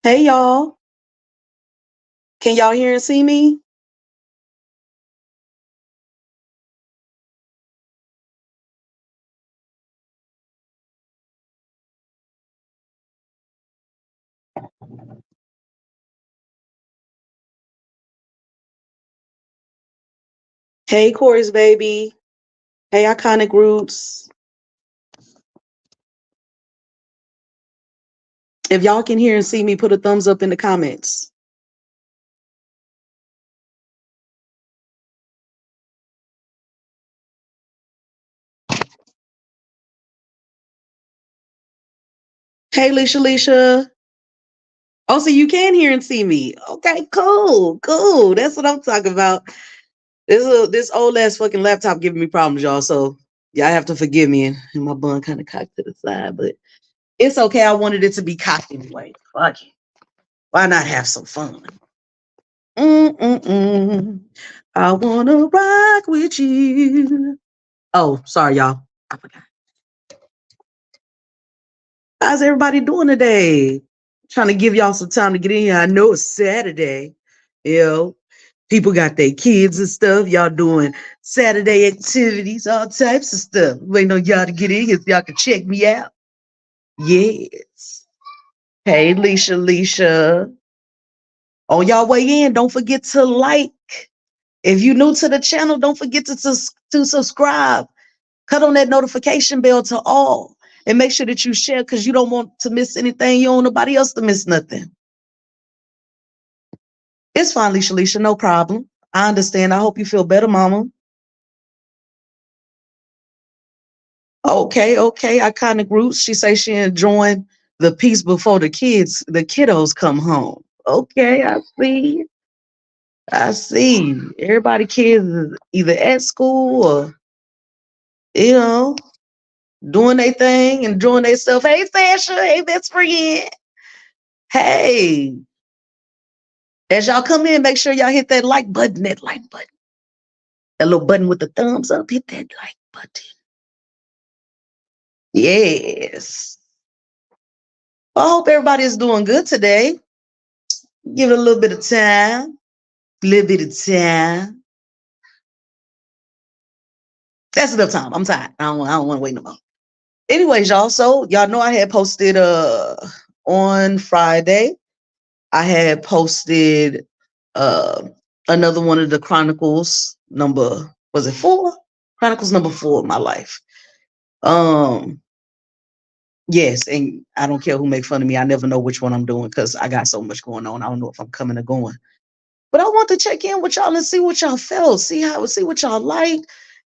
Hey y'all, can y'all hear and see me? Hey Corey's baby. Hey iconic groups. If y'all can hear and see me, put a thumbs up in the comments. Hey Leisha. Oh, so you can hear and see me. Okay, cool. That's what I'm talking about. This old ass fucking laptop giving me problems, y'all. So y'all have to forgive me. And my bun kind of cocked to the side, but it's okay. I wanted it to be cocked anyway. Fuck it. Why not have some fun? Mm-mm-mm. I wanna rock with you. Oh, sorry, y'all. I forgot. How's everybody doing today? Trying to give y'all some time to get in here. I know it's Saturday. You know, people got their kids and stuff. Y'all doing Saturday activities, all types of stuff. Waiting on y'all to get in here so y'all can check me out. Yes. Hey, Leisha. On y'all way in, don't forget to like. If you're new to the channel, don't forget to subscribe. Cut on that notification bell to all and make sure that you share because you don't want to miss anything. You don't want nobody else to miss nothing. It's fine, Leisha, no problem. I understand. I hope you feel better, mama. Okay. I kind of groups. She say she enjoying the peace before the kiddos come home. Okay, I see. Everybody kids is either at school or, you know, doing their thing, enjoying themselves. Hey, Sasha. Hey, best friend. Hey, as y'all come in, make sure y'all hit that like button, that little button with the thumbs up. Hit that like button. Yes. Well, I hope everybody is doing good today. Give it a little bit of time. A little bit of time. That's enough time. I'm tired. I don't want to wait no more. Anyways, y'all. So y'all know I had posted on Friday. I had posted uh another one of the Chronicles number, was it 4? Chronicles number 4 of my life. Um Yes, and I don't care who make fun of me. I never know which one I'm doing because I got so much going on. I don't know if I'm coming or going. But I want to check in with y'all and see what y'all felt, see what y'all like,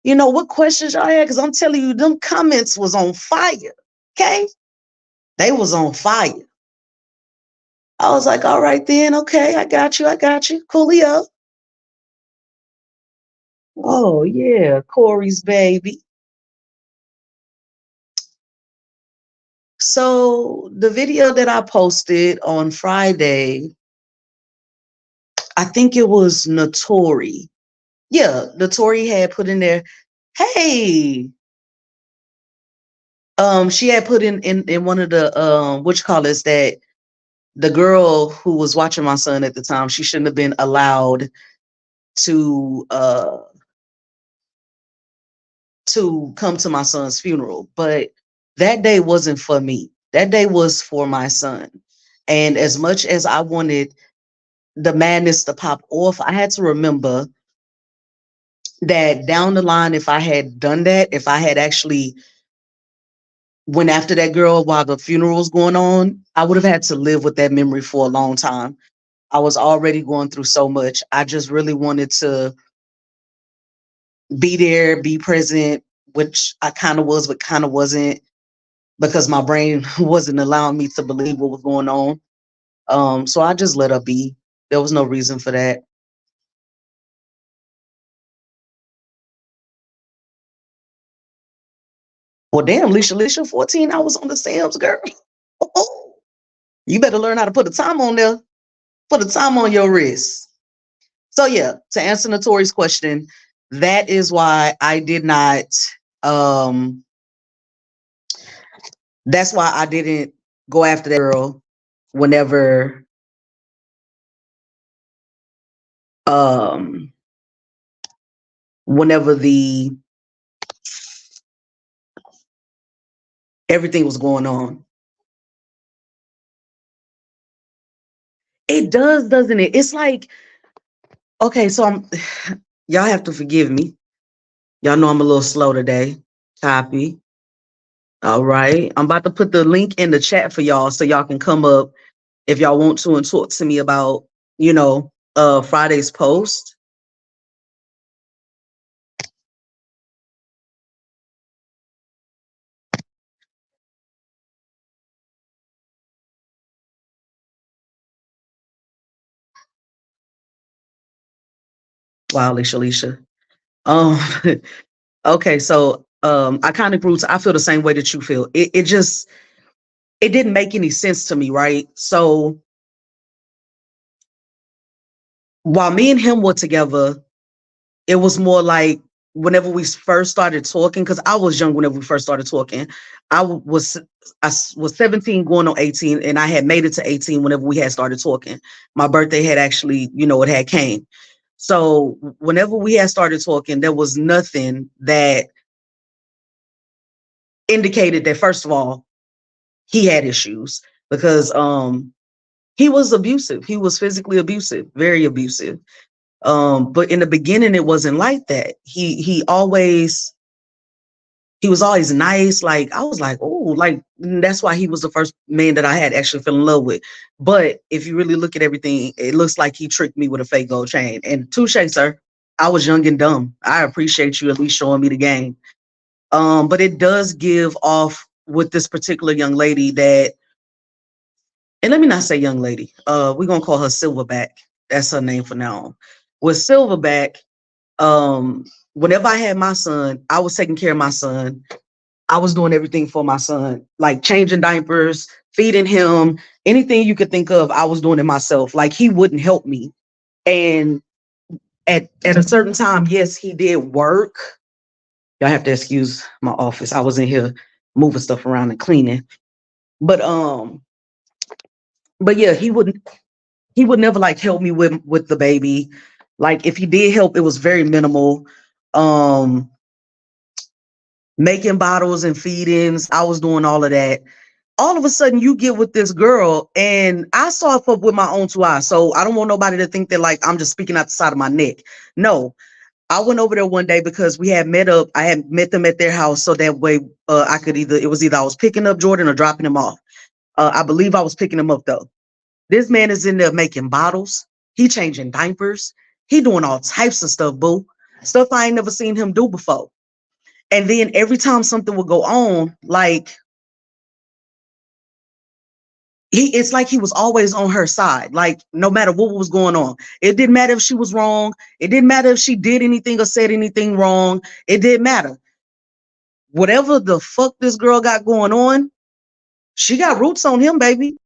what questions y'all had. Because I'm telling you, them comments was on fire. Okay, they was on fire. I was like, all right then, okay, I got you, coolio. Oh yeah, Corey's baby. So the video that I posted on Friday, I think it was Notori. Yeah, Notori had put in there, hey, she had put in one of the what you call this, that the girl who was watching my son at the time, she shouldn't have been allowed to come to my son's funeral. But that day wasn't for me. That day was for my son. And as much as I wanted the madness to pop off, I had to remember that down the line, if I had done that, if I had actually went after that girl while the funeral was going on, I would have had to live with that memory for a long time. I was already going through so much. I just really wanted to be there, be present, which I kind of was, but kind of wasn't, because my brain wasn't allowing me to believe what was going on. So I just let her be. There was no reason for that. Well, damn, Leisha, 14 hours on the Sam's, girl. Oh, you better learn how to put a time on there. Put a time on your wrist. So yeah, to answer Notori's question, that is why I did not. Um, that's why I didn't go after that girl whenever um whenever the everything was going on. It does, doesn't it? It's like, okay, so y'all have to forgive me. Y'all know I'm a little slow today. Copy. All right. I'm about to put the link in the chat for y'all so y'all can come up if y'all want to and talk to me about, Friday's post. Wow, Alicia. Um, okay, so I kind of grew to, I feel the same way that you feel. It didn't make any sense to me, right? So while me and him were together, it was more like whenever we first started talking, because I was young whenever we first started talking. I was 17 going on 18, and I had made it to 18 whenever we had started talking. My birthday had actually, it had came. So whenever we had started talking, there was nothing that indicated that, first of all, he had issues because he was abusive. He was physically abusive, very abusive. But in the beginning, it wasn't like that. He was always nice. Like, I was like, oh, like, that's why he was the first man that I had actually fell in love with. But if you really look at everything, it looks like he tricked me with a fake gold chain. And touche, sir. I was young and dumb. I appreciate you at least showing me the game. But it does give off with this particular young lady that, and let me not say young lady. We're gonna call her Silverback. That's her name for now on. With Silverback, whenever I had my son, I was taking care of my son. I was doing everything for my son, like changing diapers, feeding him, anything you could think of, I was doing it myself. Like, he wouldn't help me. And at a certain time, yes, he did work. Y'all have to excuse my office. I was in here moving stuff around and cleaning. But yeah, he would never like help me with the baby. Like, if he did help, it was very minimal. Um Making bottles and feedings, I was doing all of that. All of a sudden you get with this girl, and I saw it up with my own two eyes. So I don't want nobody to think that like I'm just speaking out the side of my neck. No, I went over there one day because we had met up. I had met them at their house, so that way I could either I was picking up Jordan or dropping him off. I believe I was picking him up though. This man is in there making bottles. He changing diapers. He doing all types of stuff, boo. Stuff I ain't never seen him do before. And then every time something would go on, like, it's like he was always on her side, like no matter what was going on. It didn't matter if she was wrong. It didn't matter if she did anything or said anything wrong. It didn't matter. Whatever the fuck this girl got going on, she got roots on him, baby.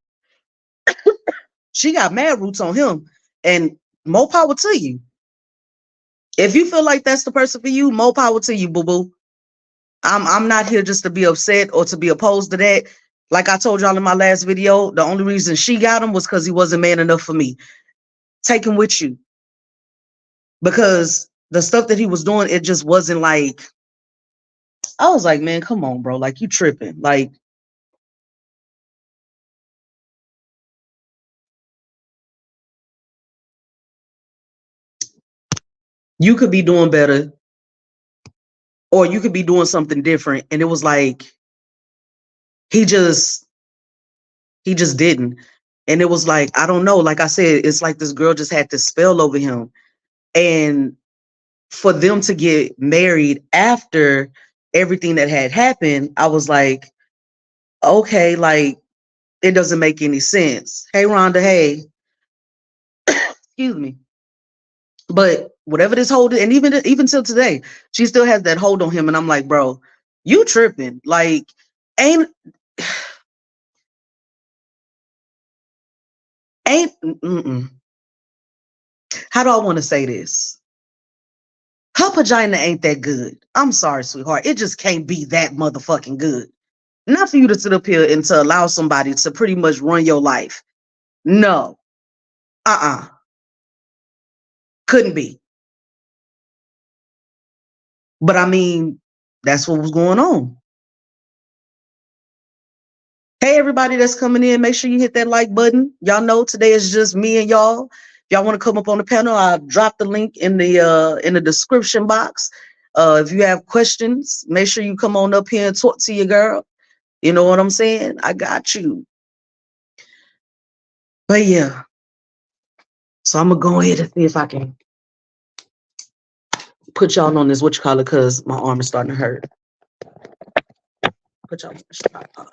She got mad roots on him. And more power to you. If you feel like that's the person for you, more power to you, boo-boo. I'm not here just to be upset or to be opposed to that. Like I told y'all in my last video, the only reason she got him was because he wasn't man enough for me. Take him with you. Because the stuff that he was doing, it just wasn't like, I was like, man, come on, bro. Like, you tripping. Like, you could be doing better, or you could be doing something different. And it was like, he just didn't. And it was like, I don't know. Like I said, it's like this girl just had this spell over him. And for them to get married after everything that had happened, I was like, okay, like, it doesn't make any sense. Hey, Rhonda, hey, excuse me. But whatever this hold, and even till today, she still has that hold on him. And I'm like, bro, you tripping. Like, ain't ain't mm-mm. How do I want to say this? Her vagina ain't that good. I'm sorry, sweetheart. It just can't be that motherfucking good. Not for you to sit up here and to allow somebody to pretty much run your life. No. Uh-uh. Couldn't be. But I mean, that's what was going on. Hey, everybody that's coming in, make sure you hit that like button. Y'all know today is just me and y'all. If y'all want to come up on the panel, I'll drop the link in the description box. If you have questions, make sure you come on up here and talk to your girl. You know what I'm saying? I got you. But yeah. So I'm gonna go ahead and see if I can put y'all on this because my arm is starting to hurt. Put y'all on this tripod.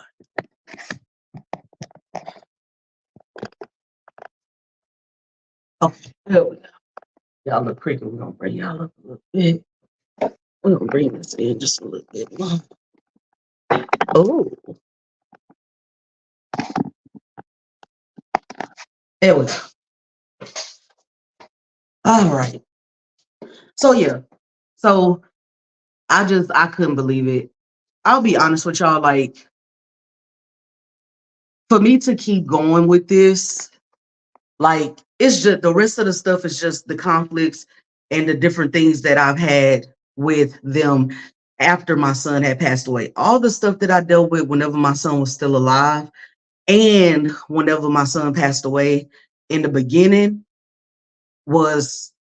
Oh, there we go. Y'all look pretty. We're gonna bring y'all up a little bit. We're gonna bring this in just a little bit more. Oh, there we go. All right. So yeah. So I couldn't believe it. I'll be honest with y'all, like for me to keep going with this, like it's just the rest of the stuff is just the conflicts and the different things that I've had with them after my son had passed away. All the stuff that I dealt with whenever my son was still alive and whenever my son passed away in the beginning was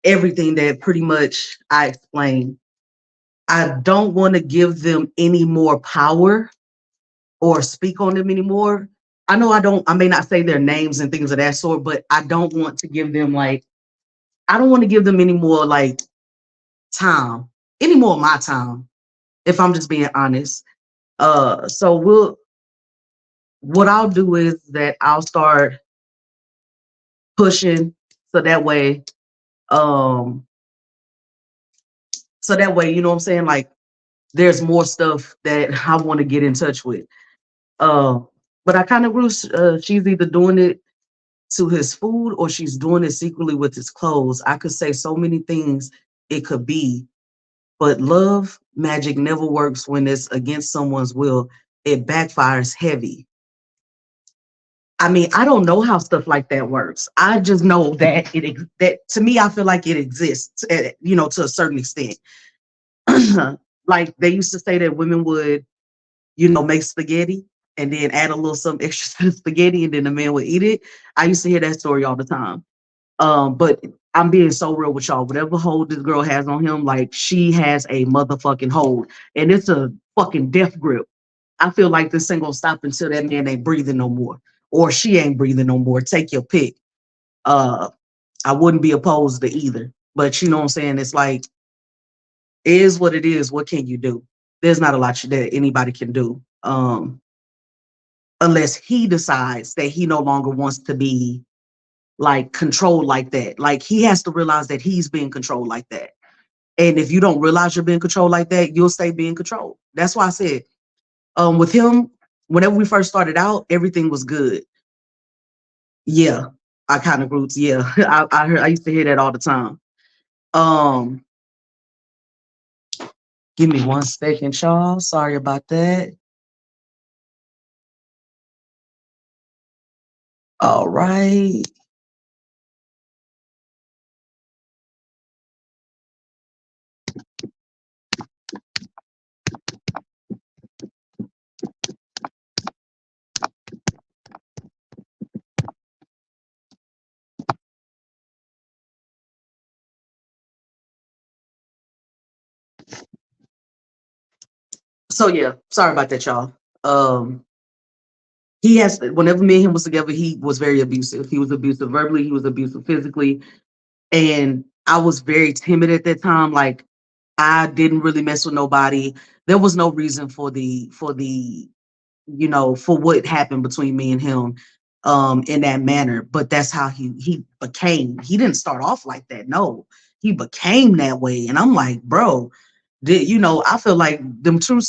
everything that pretty much I explained. I don't want to give them any more power or speak on them anymore. I know I may not say their names and things of that sort, but I don't want to give them I don't want to give them any more time, any more of my time, if I'm just being honest. So what I'll do is that I'll start pushing so that way, um, you know what I'm saying? Like there's more stuff that I want to get in touch with. Uh, but I kind of grew, she's either doing it to his food or she's doing it secretly with his clothes. I could say so many things it could be, but love magic never works when it's against someone's will. It backfires heavy. I mean, I don't know how stuff like that works. I just know that that to me, I feel like it exists, to a certain extent. Like they used to say that women would, make spaghetti and then add a little something extra to the spaghetti and then the man would eat it. I used to hear that story all the time. But I'm being so real with y'all. Whatever hold this girl has on him, like she has a motherfucking hold, and it's a fucking death grip. I feel like this ain't gonna stop until that man ain't breathing no more, or she ain't breathing no more. Take your pick. Uh, I wouldn't be opposed to either, but you know what I'm saying. It's like it is what it is. What can you do? There's not a lot that anybody can do, unless he decides that he no longer wants to be like controlled like that. Like he has to realize that he's being controlled like that. And if you don't realize you're being controlled like that, you'll stay being controlled. That's why I said, with him, whenever we first started out, everything was good. Yeah, I kind of grew. Yeah, I used to hear that all the time. Um, Give me 1 second, y'all. Sorry about that. All right. So yeah, sorry about that, y'all. He has whenever me and him was together, he was very abusive. He was abusive verbally, he was abusive physically, and I was very timid at that time. Like I didn't really mess with nobody. There was no reason for what happened between me and him in that manner. But that's how he became. He didn't start off like that. No, he became that way. And I'm like, bro, I feel like them true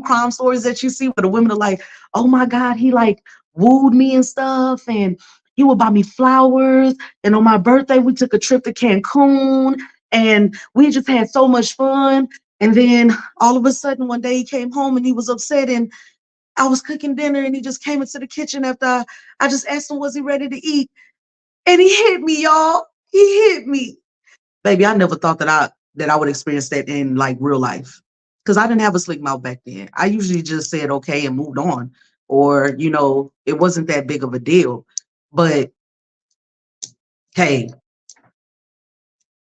crime stories that you see where the women are like, oh my God, he like wooed me and stuff, and he would buy me flowers. And on my birthday, we took a trip to Cancun and we just had so much fun. And then all of a sudden, one day he came home and he was upset, and I was cooking dinner and he just came into the kitchen after I just asked him, was he ready to eat? And he hit me, y'all. He hit me. baby, I never thought that I would experience that in like real life. Cause I didn't have a slick mouth back then. I usually just said okay and moved on. Or, it wasn't that big of a deal. But hey,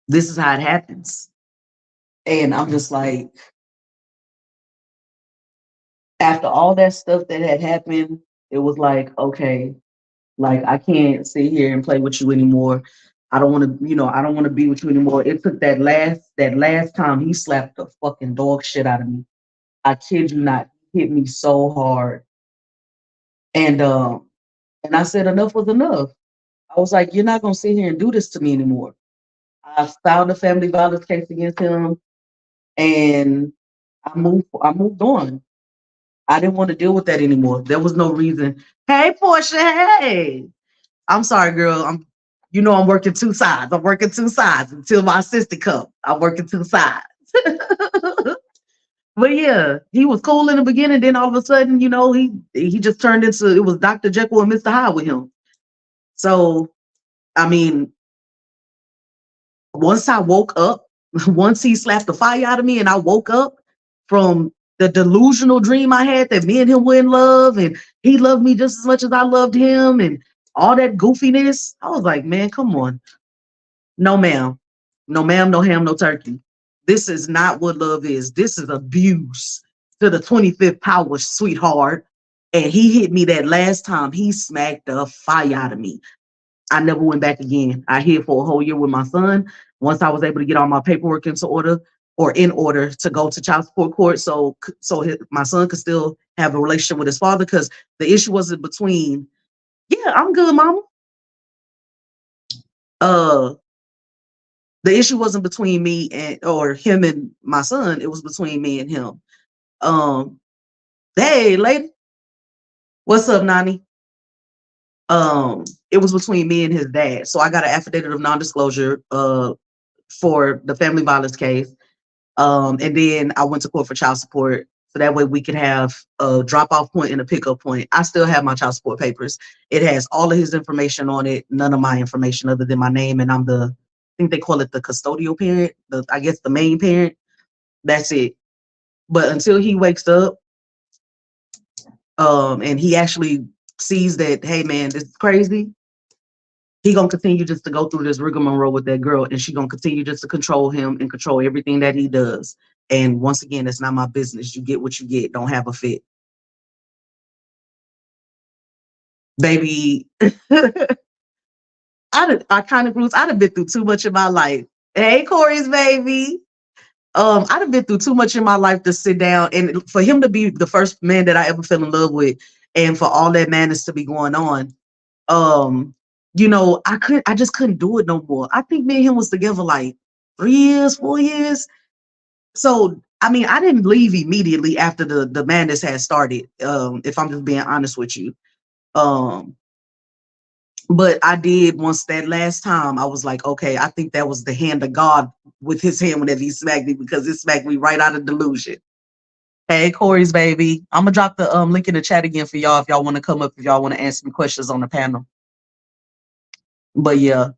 this is how it happens. And I'm just like, after all that stuff that had happened, it was like, okay, like I can't sit here and play with you anymore. I don't want to, I don't want to be with you anymore. It took that last time he slapped the fucking dog shit out of me. I kid you not, he hit me so hard. And I said enough was enough. I was like, you're not gonna sit here and do this to me anymore. I filed a family violence case against him, and I moved on. I didn't want to deal with that anymore. There was no reason. Hey, Portia, hey. I'm sorry, girl. I'm working two sides. I'm working two sides until my sister comes. I'm working two sides. But yeah, he was cool in the beginning. Then all of a sudden, he just turned into, it was Dr. Jekyll and Mr. Hyde with him. So, I mean, once I woke up, once he slapped the fire out of me and I woke up from the delusional dream I had that me and him were in love and he loved me just as much as I loved him and all that goofiness, I was like, man, come on. No, ma'am. No, ma'am, no ham, no turkey. This is not what love is. This is abuse to the 25th power, sweetheart. And he hit me that last time. He smacked the fire out of me. I never went back again. I hid for a whole year with my son. Once I was able to get all my paperwork into order or in order to go to child support court, so my son could still have a relationship with his father, because the issue wasn't between. Yeah, I'm good, mama. Uh, the issue wasn't between me and or him and my son. It was between me and him. Um, hey, lady, what's up, Nani? It was between me and his dad. So I got an affidavit of non-disclosure for the family violence case. And then I went to court for child support. So that way we could have a drop-off point and a pickup point. I still have my child support papers. It has all of his information on it, none of my information other than my name, and I think they call it the custodial parent, I guess the main parent. That's it. But until he wakes up, and he actually sees that, hey man, this is crazy, he gonna continue just to go through this rigmarole with that girl, and she gonna continue just to control him and control everything that he does. And once again, it's not my business. You get what you get. Don't have a fit, baby. I kind of I'd have been through too much in my life. Hey, Corey's baby. I'd have been through too much in my life to sit down and for him to be the first man that I ever fell in love with, and for all that madness to be going on. Um, I just couldn't do it no more. I think me and him was together like 3 years, 4 years. So I mean, I didn't leave immediately after the madness had started. If I'm just being honest with you. Um, but I did once that last time. I was like, okay, I think that was the hand of God with his hand whenever he smacked me, because it smacked me right out of delusion. Hey, Corey's baby. I'm gonna drop the link in the chat again for y'all if y'all want to come up, if y'all want to answer me questions on the panel. But yeah,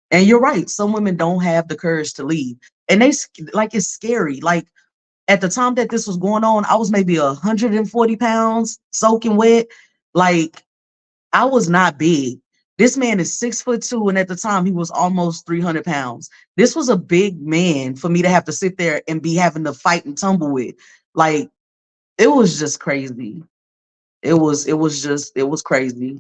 and you're right. Some women don't have the courage to leave, and like it's scary. Like at the time that this was going on, I was maybe 140 pounds, soaking wet. Like I was not big. This man is 6'2", and at the time he was almost 300 pounds. This was a big man for me to have to sit there and be having to fight and tumble with. Like it was just crazy. It was crazy.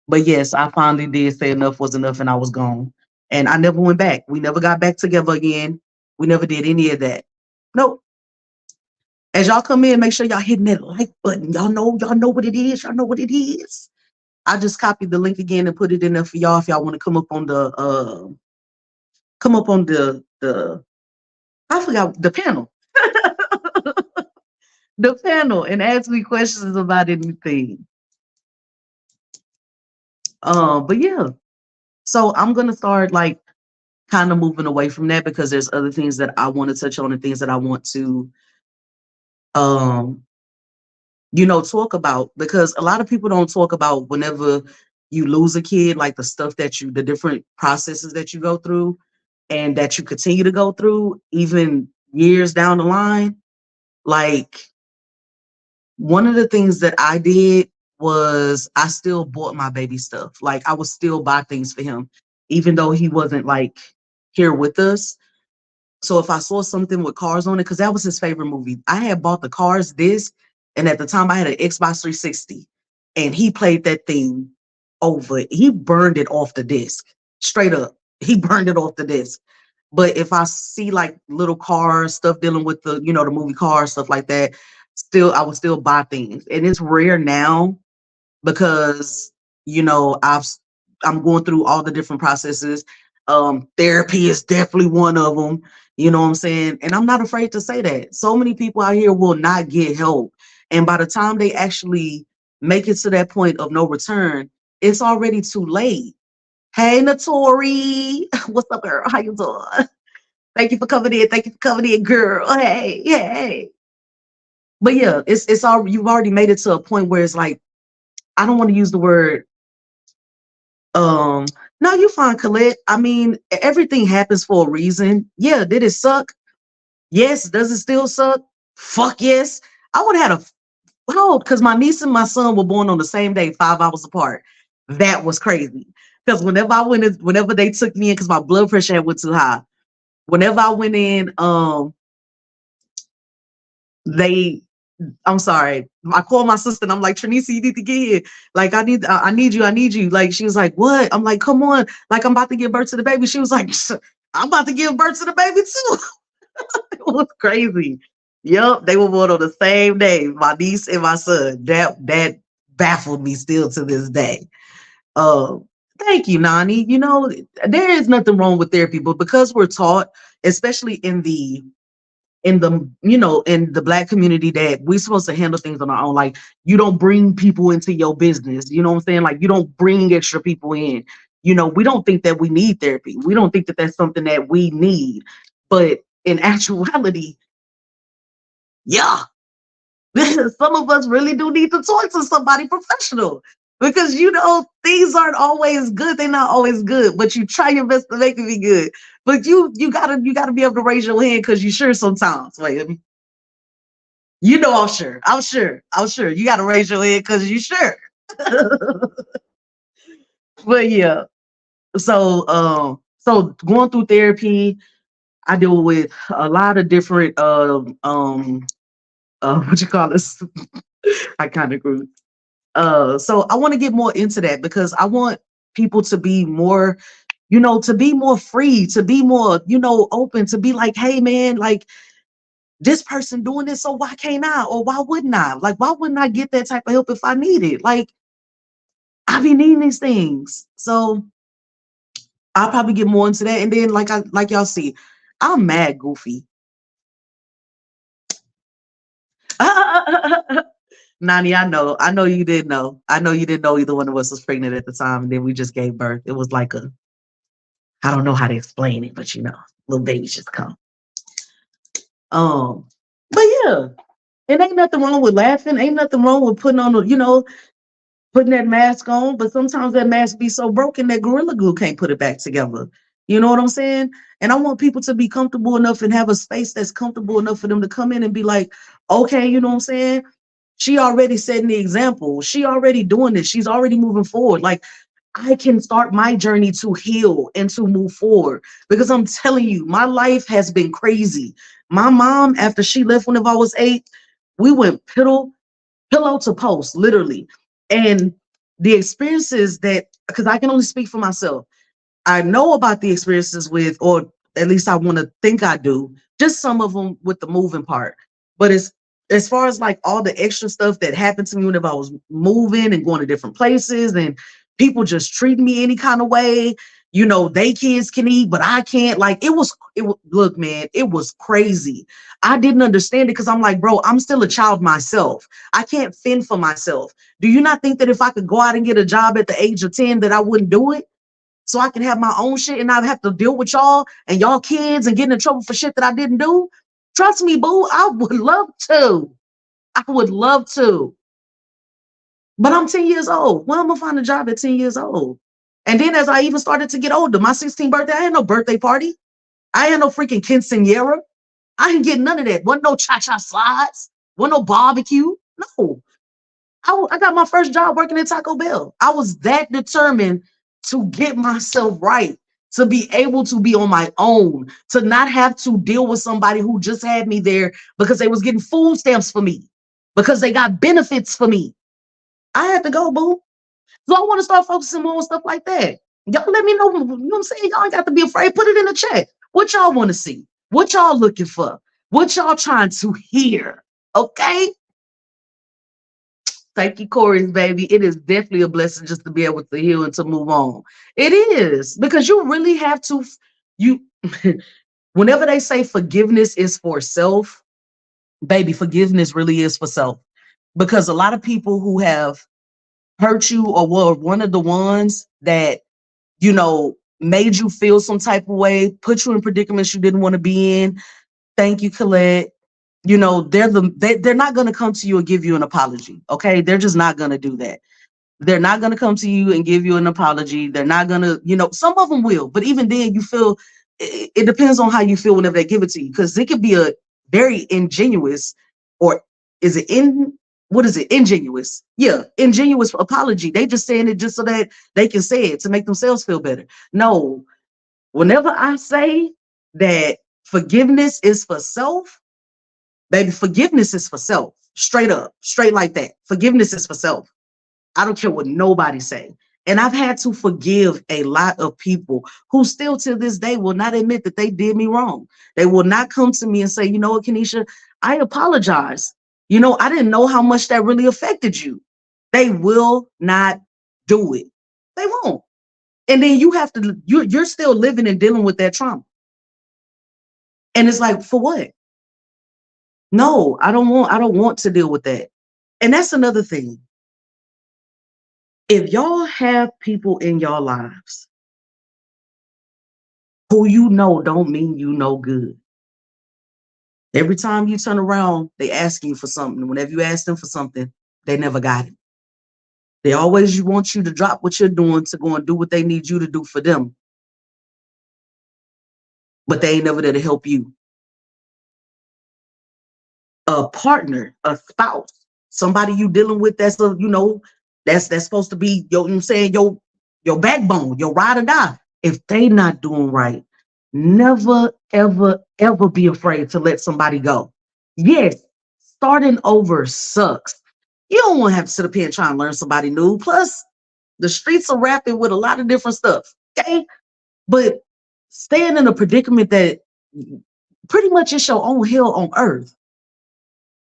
But yes, I finally did say enough was enough, and I was gone. And I never went back. We never got back together again. We never did any of that. Nope. As y'all come in, make sure y'all hitting that like button. Y'all know what it is. Y'all know what it is. I just copied the link again and put it in there for y'all if y'all want to come up on the I forgot the panel. The panel and ask me questions about anything. But yeah. So I'm gonna start like kind of moving away from that, because there's other things that I want to touch on and things that I want to um talk about, because a lot of people don't talk about whenever you lose a kid, like the different processes that you go through. and that you continue to go through even years down the line. Like, one of the things that I did was I still bought my baby stuff. Like, I would still buy things for him, even though he wasn't like here with us. So if I saw something with Cars on it, because that was his favorite movie, I had bought the Cars disc, and at the time I had an Xbox 360, and he played that thing over. He burned it off the disc, straight up. He burned it off the disc. But if I see like little Cars stuff dealing with the, the movie Cars, stuff like that, still I would still buy things. And it's rare now because I've I'm going through all the different processes. Therapy is definitely one of them. You know what I'm saying? And I'm not afraid to say that. So many people out here will not get help, and by the time they actually make it to that point of no return, it's already too late. Hey, Notori, what's up, girl? How you doing? Thank you for coming in. Thank you for coming in, girl. Hey, hey. But yeah, it's all, you've already made it to a point where it's like, I don't want to use the word no, you fine, Colette. I mean, everything happens for a reason. Yeah, did it suck? Yes. Does it still suck? Fuck yes. I would have had how old? Because my niece and my son were born on the same day, 5 hours apart. That was crazy. Because whenever they took me in, because my blood pressure had went too high. Whenever I went in, they I'm sorry. I called my sister and I'm like, Trinisa, you need to get here. Like, I need you. I need you. Like, she was like, what? I'm like, come on. Like, I'm about to give birth to the baby. She was like, I'm about to give birth to the baby too. It was crazy. Yep, they were born on the same day, my niece and my son. That baffled me still to this day. Uh, Thank you, Nani. There is nothing wrong with therapy, but because we're taught, especially in the Black community, that we're supposed to handle things on our own. Like, you don't bring people into your business, you know what I'm saying? Like, you don't bring extra people in. We don't think that we need therapy. We don't think that that's something that we need. But in actuality, yeah, some of us really do need to talk to somebody professional, because things aren't always good. They're not always good, but you try your best to make it be good. But you gotta be able to raise your hand, because you sure sometimes. Wait, I'm sure. I'm sure. You got to raise your hand because you sure. But yeah. So going through therapy, I deal with a lot of different what you call this? I kind of grew. So I want to get more into that, because I want people to be more, to be more free, to be more, open, to be like, hey man, like, this person doing this, so why can't I? Or why wouldn't I? Like, why wouldn't I get that type of help if I need it? Like, I be needing these things. So I'll probably get more into that. And then, like y'all see, I'm mad goofy. Nani, I know you didn't know. I know you didn't know either one of us was pregnant at the time, and then we just gave birth. It was like I don't know how to explain it, but little babies just come. But yeah, and ain't nothing wrong with laughing. Ain't nothing wrong with putting that mask on, but sometimes that mask be so broken that Gorilla Glue can't put it back together. You know what I'm saying? And I want people to be comfortable enough and have a space that's comfortable enough for them to come in and be like, okay, you know what I'm saying? She already setting the example. She already doing this. She's already moving forward. Like, I can start my journey to heal and to move forward, because I'm telling you, my life has been crazy. My mom, after she left whenever I was 8, we went pillow to post, literally. And the experiences that, because I can only speak for myself, I know about the experiences with, or at least I want to think I do, just some of them with the moving part. But as far as like all the extra stuff that happened to me whenever I was moving and going to different places, and people just treating me any kind of way, they kids can eat, but I can't. Like, look, man, it was crazy. I didn't understand it, because I'm like, bro, I'm still a child myself. I can't fend for myself. Do you not think that if I could go out and get a job at the age of 10 that I wouldn't do it? So I can have my own shit and not have to deal with y'all and y'all kids and get in trouble for shit that I didn't do? Trust me, boo, I would love to. I would love to. But I'm 10 years old. Well, I'm gonna find a job at 10 years old. And then as I even started to get older, my 16th birthday, I had no birthday party. I ain't no freaking quinceanera. I ain't getting none of that. Wasn't no cha-cha slides. Wasn't no barbecue. No. I got my first job working at Taco Bell. I was that determined to get myself right, to be able to be on my own, to not have to deal with somebody who just had me there because they was getting food stamps for me, because they got benefits for me. I had to go, boo. So I want to start focusing more on stuff like that. Y'all let me know, you know what I'm saying? Y'all ain't got to be afraid. Put it in the chat. What y'all want to see? What y'all looking for? What y'all trying to hear? Okay? Thank you, Corey's baby. It is definitely a blessing just to be able to heal and to move on. It is, because you really have to, you whenever they say forgiveness is for self, baby, forgiveness really is for self. Because a lot of people who have hurt you or were one of the ones that, made you feel some type of way, put you in predicaments you didn't want to be in. Thank you, Colette. They're not going to come to you and give you an apology. Okay. They're just not going to do that. They're not going to come to you and give you an apology. They're not going to, some of them will, but even then you feel it depends on how you feel whenever they give it to you. Cause it could be a very ingenuous, or is it what is it? Ingenuous. Yeah. Ingenuous apology. They just saying it just so that they can say it to make themselves feel better. No, whenever I say that forgiveness is for self, baby, forgiveness is for self. Straight up, straight like that. Forgiveness is for self. I don't care what nobody say. And I've had to forgive a lot of people who still to this day will not admit that they did me wrong. They will not come to me and say, you know what, Kenesha, I apologize. I didn't know how much that really affected you. They will not do it. They won't. And then you're still living and dealing with that trauma. And it's like, for what? No, I don't want to deal with that. And that's another thing. If y'all have people in your lives who don't mean you no good. Every time you turn around, they ask you for something. Whenever you ask them for something, they never got it. They always want you to drop what you're doing to go and do what they need you to do for them. But they ain't never there to help you. A partner, a spouse, somebody you dealing with that's that's supposed to be your backbone, your ride or die. If they not doing right, never, ever, ever be afraid to let somebody go. Yes, starting over sucks. You don't want to have to sit up here and try and learn somebody new. Plus, the streets are rapping with a lot of different stuff. Okay. But staying in a predicament that pretty much is your own hell on earth.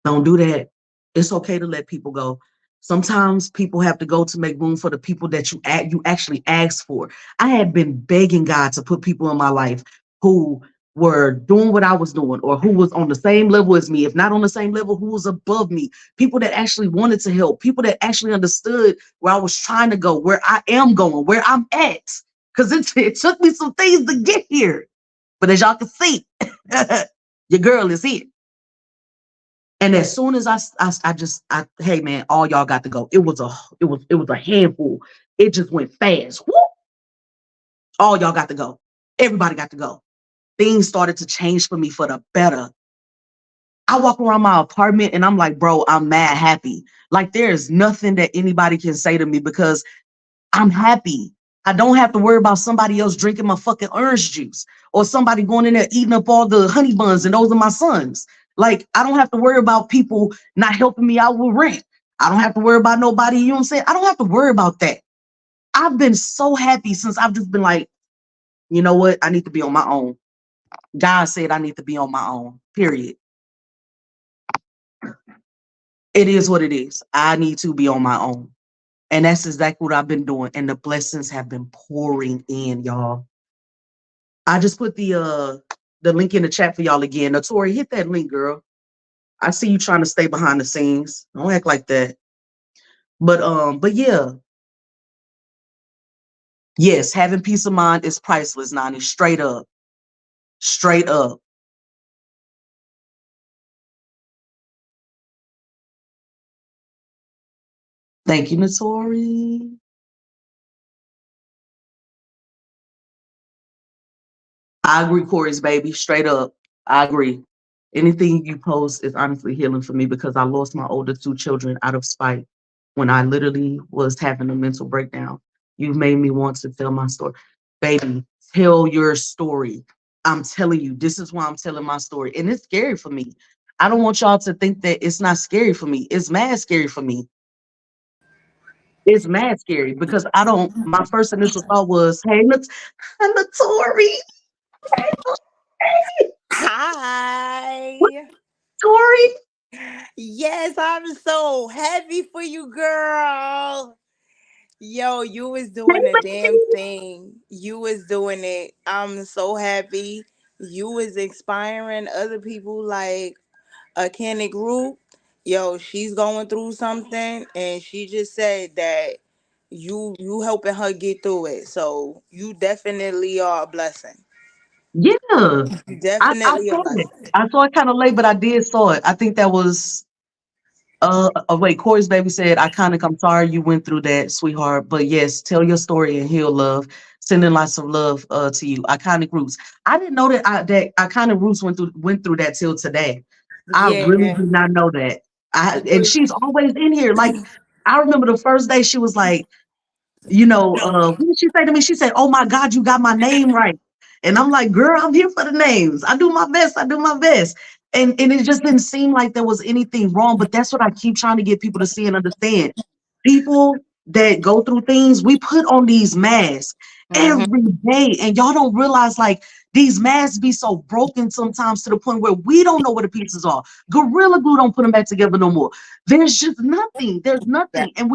Don't do that. It's okay to let people go. Sometimes people have to go to make room for the people that you actually asked for. I had been begging God to put people in my life who were doing what I was doing, or who was on the same level as me. If not on the same level, who was above me. People that actually wanted to help. People that actually understood where I was trying to go, where I am going, where I'm at. Because it took me some things to get here. But as y'all can see, your girl is here. And as soon as hey man, all y'all got to go. It was a handful. It just went fast. Whoop. All y'all got to go. Everybody got to go. Things started to change for me for the better. I walk around my apartment and I'm like, bro, I'm mad happy. Like there's nothing that anybody can say to me because I'm happy. I don't have to worry about somebody else drinking my fucking orange juice or somebody going in there eating up all the honey buns, and those are my sons. Like, I don't have to worry about people not helping me out with rent. I don't have to worry about nobody, you know what I'm saying? I don't have to worry about that. I've been so happy since I've just been like, you know what? I need to be on my own. God said I need to be on my own, period. It is what it is. I need to be on my own. And that's exactly what I've been doing. And the blessings have been pouring in, y'all. I just put the link in the chat for y'all again. Now, Tori, hit that link, girl. I see you trying to stay behind the scenes. Don't act like that. But yeah. Yes, having peace of mind is priceless, Nani. Straight up. Straight up. Thank you, Notori. I agree, Corey's baby. Straight up. I agree. Anything you post is honestly healing for me because I lost my older two children out of spite when I literally was having a mental breakdown. You've made me want to tell my story. Baby, tell your story. I'm telling you, this is why I'm telling my story. And it's scary for me. I don't want y'all to think that it's not scary for me. It's mad scary for me. It's mad scary because I don't, my first initial thought was, hey, look, Tori. Hey, Hi. Tori. Yes, I'm so happy for you, girl. Yo, you was doing a damn thing. You was doing it. I'm so happy. You was inspiring other people like a Kenny group. Yo, she's going through something and she just said that you helping her get through it. So you definitely are a blessing. Yeah, I Definitely a saw it. blessing. I saw it kind of late, but I did saw it. I think that was wait, Corey's baby said, iconic, I'm sorry you went through that, sweetheart. But yes, tell your story and heal love. Sending lots of love to you. Iconic Roots. I didn't know that Iconic Roots went through that till today. I really Yeah. did not know that. And But she's always in here. Like I remember the first day she was like, what did she say to me? She said, "Oh my God, you got my name right." And I'm like, "Girl, I'm here for the names. I do my best. I do my best." And it just didn't seem like there was anything wrong. But that's what I keep trying to get people to see and understand. People that go through things, we put on these masks hmm every day, and y'all don't realize like these masks be so broken sometimes to the point where we don't know where the pieces are. Gorilla Glue don't put them back together no more. There's just nothing. There's nothing, and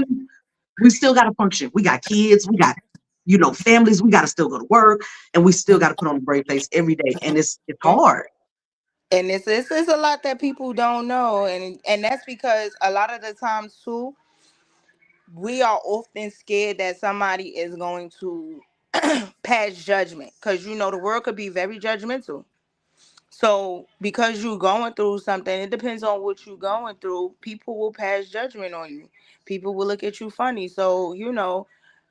we still got to function. We got kids, we got families. We got to still go to work, and we still got to put on a brave face every day. And it's hard. and it's a lot that people don't know, and that's because a lot of the times too, we are often scared that somebody is going to pass judgment because the world could be very judgmental. So because you're going through something, it depends on what you're going through. People will pass judgment on you. People will look at you funny. So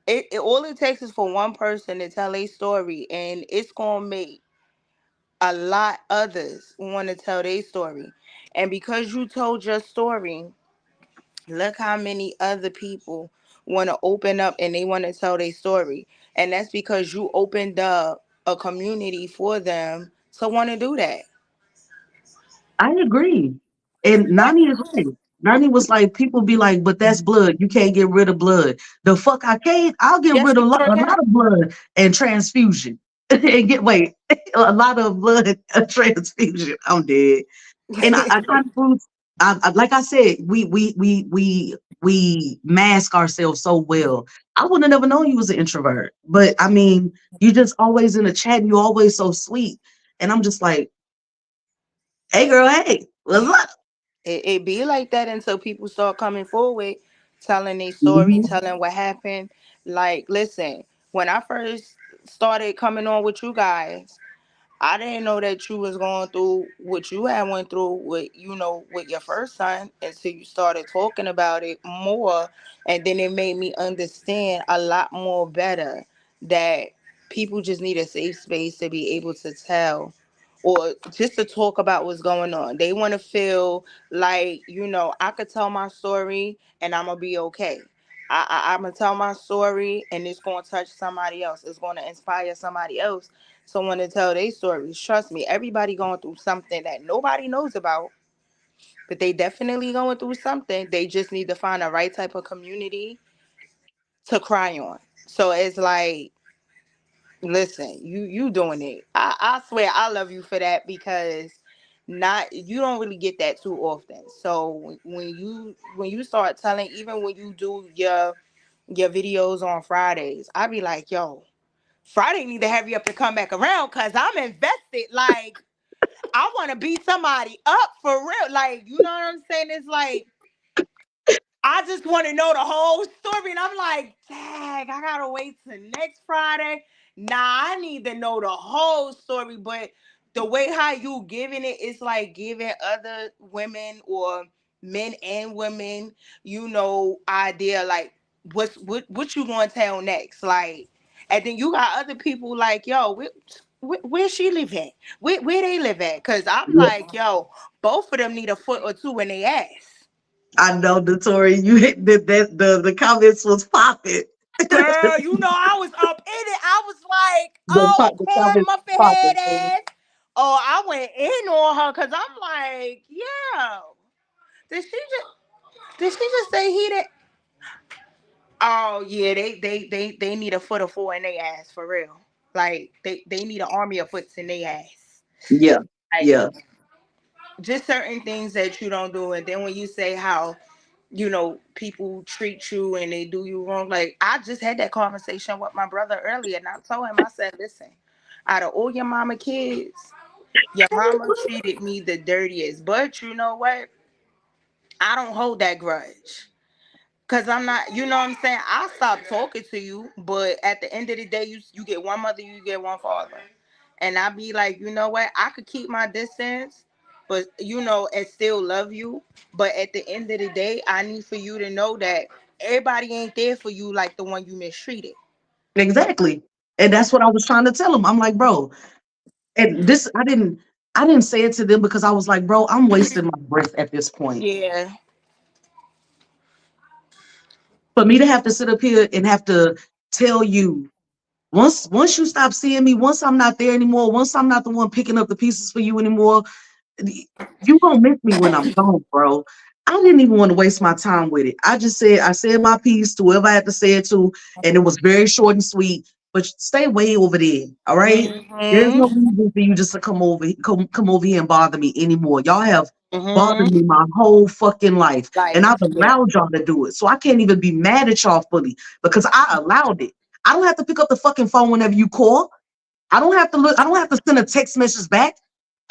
it all it takes is for one person to tell a story, and it's gonna make a lot others want to tell their story. And because you told your story, look how many other people want to open up and they want to tell their story. And that's because you opened up a community for them to want to do that. I agree. And Nani is right. Nani was like, people be like, but that's blood. You can't get rid of blood. The fuck I can't. I'll get Yes, rid of you sure a can. lot of blood and transfusion. And get wait, a lot of blood and transfusion. I'm dead. And I kind of roots. Like I said, we mask ourselves so well. I wouldn't have never known you was an introvert, but I mean, you just always in the chat. And you always so sweet, and I'm just like, hey, girl, hey, what's up? It be like that until people start coming forward, telling their story, Mhm. telling what happened. Like, listen, when I first started coming on with you guys, I didn't know that you was going through what you had went through with your first son until you started talking about it more, and then it made me understand a lot more better that people just need a safe space to be able to tell or just to talk about what's going on. They want to feel like, I could tell my story and I'm gonna be okay. I'm gonna tell my story and it's gonna touch somebody else. It's gonna inspire somebody else someone to tell their stories. Trust me, everybody going through something that nobody knows about, but they definitely going through something. They just need to find the right type of community to cry on. So it's like, listen, you doing it. I swear I love you for that because not you don't really get that too often. So when you start telling, even when you do your videos on Fridays, I be like, yo, Friday need to have you up to come back around because I'm invested. Like, I want to beat somebody up for real. Like, you know what I'm saying? It's like, I just want to know the whole story. And I'm like, dang, I got to wait till next Friday. Nah, I need to know the whole story. But the way how you giving it, it's like giving other women or men and women, idea like what you going to tell next. Like, and then you got other people like, yo, where she live at? Where they live at? Cause I'm Yeah, like, yo, both of them need a foot or two in their ass. I know, Notori. You hit the comments was popping. Girl, you know I was up in it. I was like, oh, The corn comments muffin head popping. Man. ass. Oh, I went in on her because I'm like, yeah. Did she just say he did? Oh yeah, they need a foot or four in their ass for real. Like they need an army of foots in their ass. Yeah, Like yeah, just certain things that you don't do, and then when you say how people treat you and they do you wrong, like I just had that conversation with my brother earlier, and I told him, I said, listen, out of all your mama kids, your mama treated me the dirtiest, but you know what? I don't hold that grudge. Cause I'm not, you know what I'm saying? I'll stop talking to you, but at the end of the day, you get one mother, you get one father. And I be like, you know what? I could keep my distance, but and still love you. But at the end of the day, I need for you to know that everybody ain't there for you like the one you mistreated. exactly. And that's what I was trying to tell him. I'm like, bro, and this I didn't say it to them because I was like, bro, I'm wasting my breath at this point. Yeah. For me to have to sit up here and have to tell you once you stop seeing me, once I'm not there anymore, once I'm not the one picking up the pieces for you anymore, you gonna miss me when I'm gone, bro. I didn't even want to waste my time with it. I said my piece to whoever I had to say it to, and it was very short and sweet. But stay way over there, all right? There's no Mm-hmm. reason for you just to come over here and bother me anymore. Y'all have bothered me Mm-hmm. my whole fucking life, and Like, I've yeah. allowed y'all to do it. So I can't even be mad at y'all fully because I allowed it. I don't have to pick up the fucking phone whenever you call. I don't have to look. I don't have to send a text message back.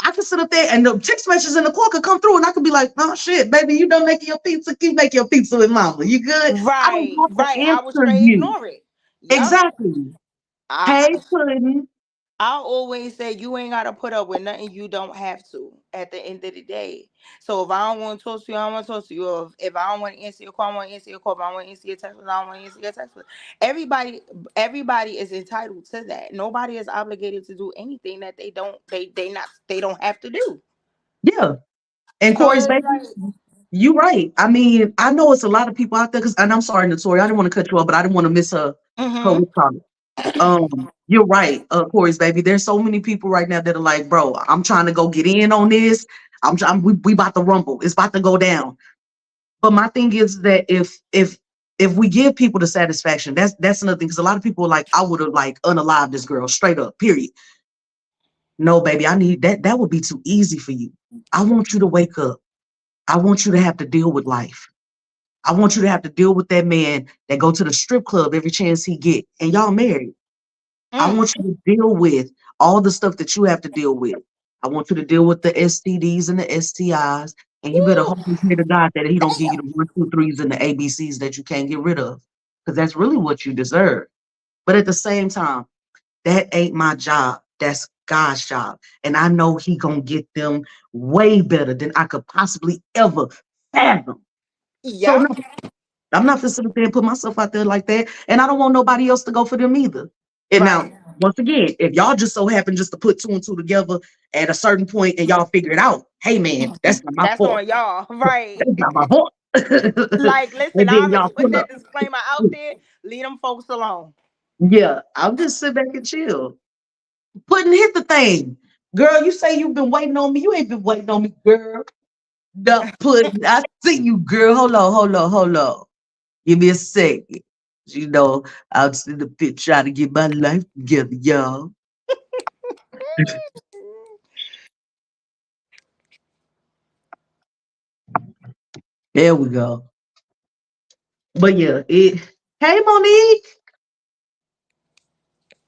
I can sit up there and the text messages in the call could come through, and I could be like, "Oh shit, baby, you done making your pizza? Keep making your pizza with mama. You good? I don't Right, have to right. I would answer straight you ignore it. Yep. exactly. I Hey, Pudding. I always say you ain't gotta put up with nothing you don't have to at the end of the day. So if I don't want to talk to you, I don't want to talk to you. Or if I don't want to answer your call, I want to answer your call. If I don't want to answer your text, I don't want to answer your text. Everybody is entitled to that. Nobody is obligated to do anything that they don't have to do. Yeah, and So Corey's it's baby. like, You right. I mean, I know it's a lot of people out there. And I'm sorry, Notori, I didn't want to cut you off, but I didn't want to miss her mm-hmm. with you're right, Corey's baby. There's so many people right now that are like, bro, I'm trying to go get in on this. We about to rumble. It's about to go down. But my thing is that if we give people the satisfaction, that's another thing. Because a lot of people are like, I would have like unalived this girl straight up. Period. No, baby, I need that. That would be too easy for you. I want you to wake up. I want you to have to deal with life. I want you to have to deal with that man that go to the strip club every chance he get, and y'all married. I Mm. want you to deal with all the stuff that you have to deal with. I want you to deal with the STDs and the STIs, and you better Woo, hope and pray to God that He don't give damn. you the one, two, threes, and the ABCs that you can't get rid of, because that's really what you deserve. But at the same time, that ain't my job. That's God's job, and I know He gonna get them way better than I could possibly ever fathom. So Yep. no, I'm not gonna sit up there and put myself out there like that, and I don't want nobody else to go for them either. And Right. now, once again, if y'all just so happen just to put two and two together at a certain point and y'all figure it out, hey man, that's not my That's fault. on y'all. Right. That's not my fault. Like, listen, And I then already y'all put pull that up. disclaimer out there. Leave them folks alone. Yeah, I'll just sit back and chill. Put and hit the thing. Girl, you say you've been waiting on me. You ain't been waiting on me, girl. No, put I see you, girl. Hold on. Give me a second. You know, I'm sitting up there trying to get my life together, y'all. There we go. But yeah, hey Monique.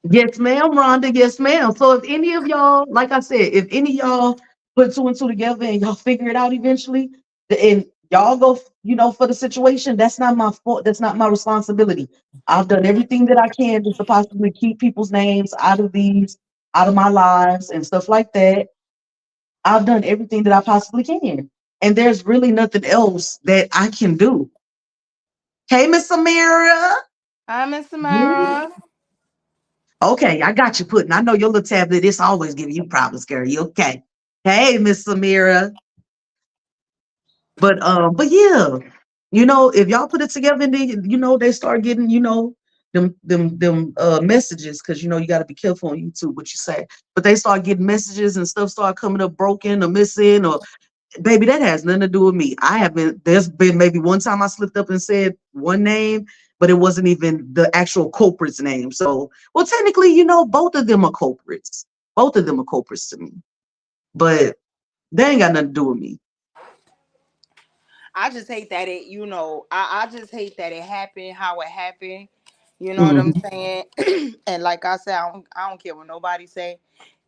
Yes, ma'am, Rhonda. Yes, ma'am. So if any of y'all, like I said, if any of y'all put two and two together and y'all figure it out eventually, and y'all go, for the situation, that's not my fault. That's not my responsibility. I've done everything that I can just to possibly keep people's names out of my lives and stuff like that. I've done everything that I possibly can. And there's really nothing else that I can do. Hey, Miss Amira. Hi, Miss Yeah. Samara. Okay, I got you, Pudding. I know your little tablet, it's always giving you problems, girl. You okay? Hey, Miss Samira. But yeah, if y'all put it together and then they start getting, them messages, because you got to be careful on YouTube what you say. But they start getting messages and stuff start coming up broken or missing, or baby, that has nothing to do with me. There's been maybe one time I slipped up and said one name, but it wasn't even the actual culprit's name. So, well, technically, both of them are culprits. Both of them are culprits to me. But they ain't got nothing to do with me. I just hate that I just hate that it happened how it happened. You know what I'm Mhm. saying? And like I said, I don't care what nobody say.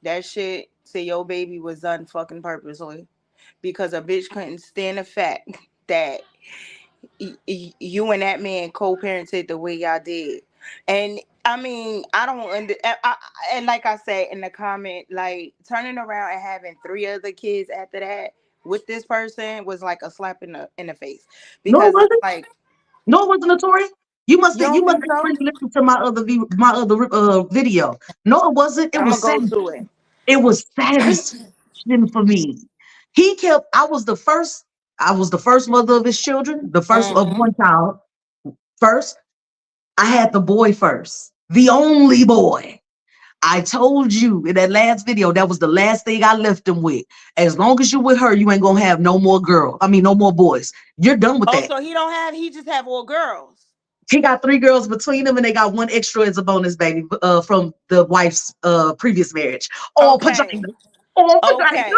That shit to your baby was done fucking purposely because a bitch couldn't stand the fact that you and that man co-parented the way y'all did. And I mean, I don't and like I said in the comment, like turning around and having three other kids after that with this person was like a slap in the face No, it because it's wasn't. like, No, it wasn't, Tori. You must you have you don't must think have so? really listened to my other video. No, it wasn't. It I'm gonna was go sad. to it. It was satisfaction for me. He kept. I was the first. I was the first mother of his children. The first of Hmm. one child. First, I had the boy first. The only boy. I told you in that last video that was the last thing I left him with. As long as you with her, you ain't gonna have no more no more boys. You're done with Oh, that. so he just have all girls. He got three girls between them, and they got one extra as a bonus baby from the wife's previous marriage. All Okay. vagina. All vagina. Okay.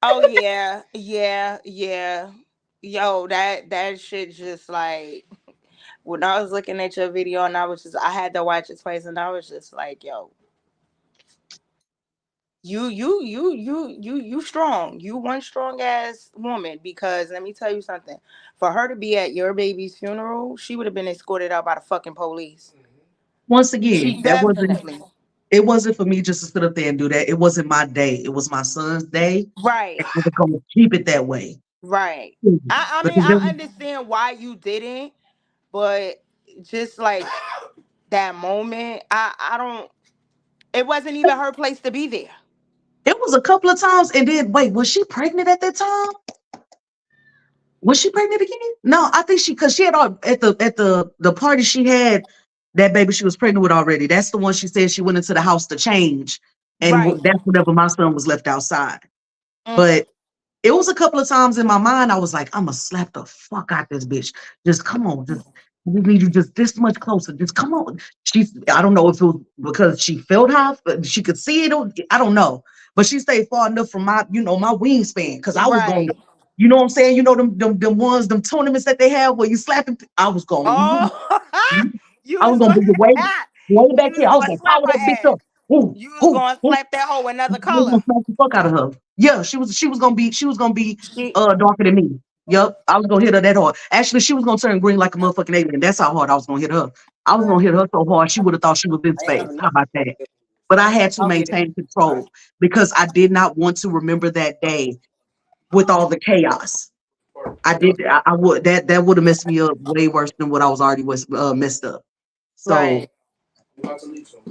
Oh yeah. Yeah. Yeah. Yo, that shit just like when I was looking at your video and I had to watch it twice and I was just like, yo, you strong. You one strong ass woman because let me tell you something. For her to be at your baby's funeral, she would have been escorted out by the fucking police. Once She again, definitely. it wasn't for me just to sit up there and do that. It wasn't my day. It was my son's day. Right. And I was gonna keep it that way. Right. I mean Because there I was, understand why you didn't, but just like that moment, I don't it wasn't even her place to be there. it was a couple of times, and then wait, was she pregnant at that time? Was she pregnant again? No, I think because she had at the party she had that baby she was pregnant with already. That's the one she said she went into the house to change, and Right. that's whenever my son was left outside. Mm. But it was a couple of times in my mind I was like, I'm gonna slap the fuck out this bitch. Just come on, just we need you just this much closer. Just come on. I don't know if it was because she felt how she could see it. I don't know, but she stayed far enough from my wingspan because I was going. Right. You know what I'm saying? You know them ones, them tournaments that they have where you slapping. I was going. Oh, you I was was gonna going be way you back was here. I was going to gonna slap power her that bitch ass. up. Who, You was who, going to who? slap that hoe another I was gonna color. smack the fuck out of her. Yeah, she was gonna be She darker than me. Yep, I was gonna hit her that hard. Actually, she was gonna turn green like a motherfucking alien. That's how hard I was gonna hit her. I was gonna hit her so hard she would have thought she was in space. How about that? But I had to I'll get it. maintain control because I did not want to remember that day with all the chaos. I did. I would that would have messed me up way worse than what I was already was messed up. So, Right.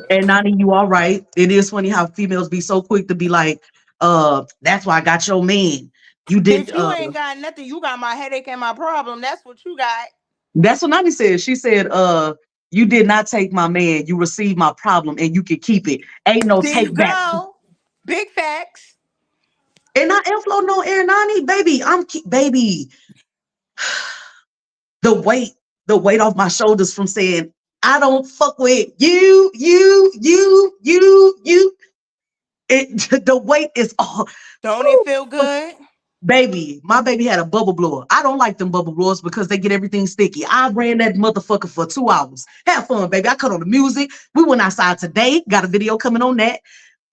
and Nani, you all right. It is funny how females be so quick to be like, that's why I got your man. You did Bitch, you ain't got nothing. You got my headache and my problem. That's what you got. That's what Nani said. She said, you did not take my man, you received my problem and you can keep it. Ain't no There take you back. go. Big facts. And I inflow no air, Nani, baby. Baby, the weight, the weight off my shoulders from saying, I don't fuck with you. The weight is all. Don't it feel good? Baby, my baby had a bubble blower. I don't like them bubble blowers because they get everything sticky. I ran that motherfucker for 2 hours. Have fun, baby. I cut on the music. We went outside today. Got a video coming on that.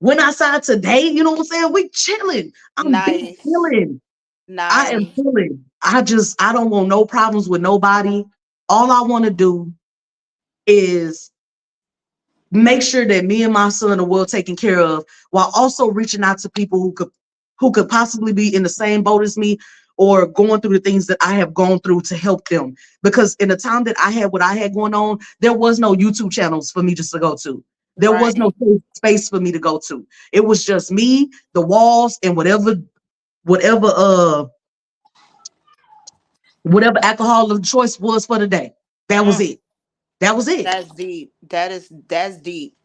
Went outside today. You know what I'm saying? We chilling. I'm big Nice. chilling. I am Nice. chilling. I don't want no problems with nobody. All I want to do is make sure that me and my son are well taken care of while also reaching out to people who could possibly be in the same boat as me or going through the things that I have gone through to help them. Because in the time that I had what I had going on, there was no YouTube channels for me just to go to. There was no Right. safe space for me to go to. It was just me, the walls, and whatever whatever alcohol of choice was for the day. That was Mm, it. That was it. that's deep. That's deep.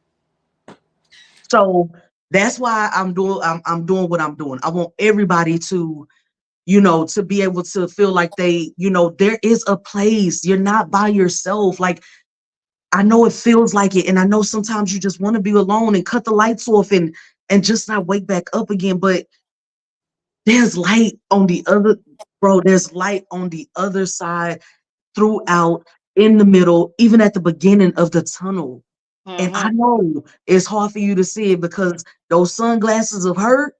So that's why I'm doing what I'm doing. I want everybody to, you know, to be able to feel like they, you know, there is a place. You're not by yourself. Like I know it feels like it, and I know sometimes you just want to be alone and cut the lights off and just not wake back up again. But there's light on the other, bro. There's light on the other side, throughout, in the middle, even at the beginning of the tunnel. And I Hmm. know it's hard for you to see it because those sunglasses of hurt,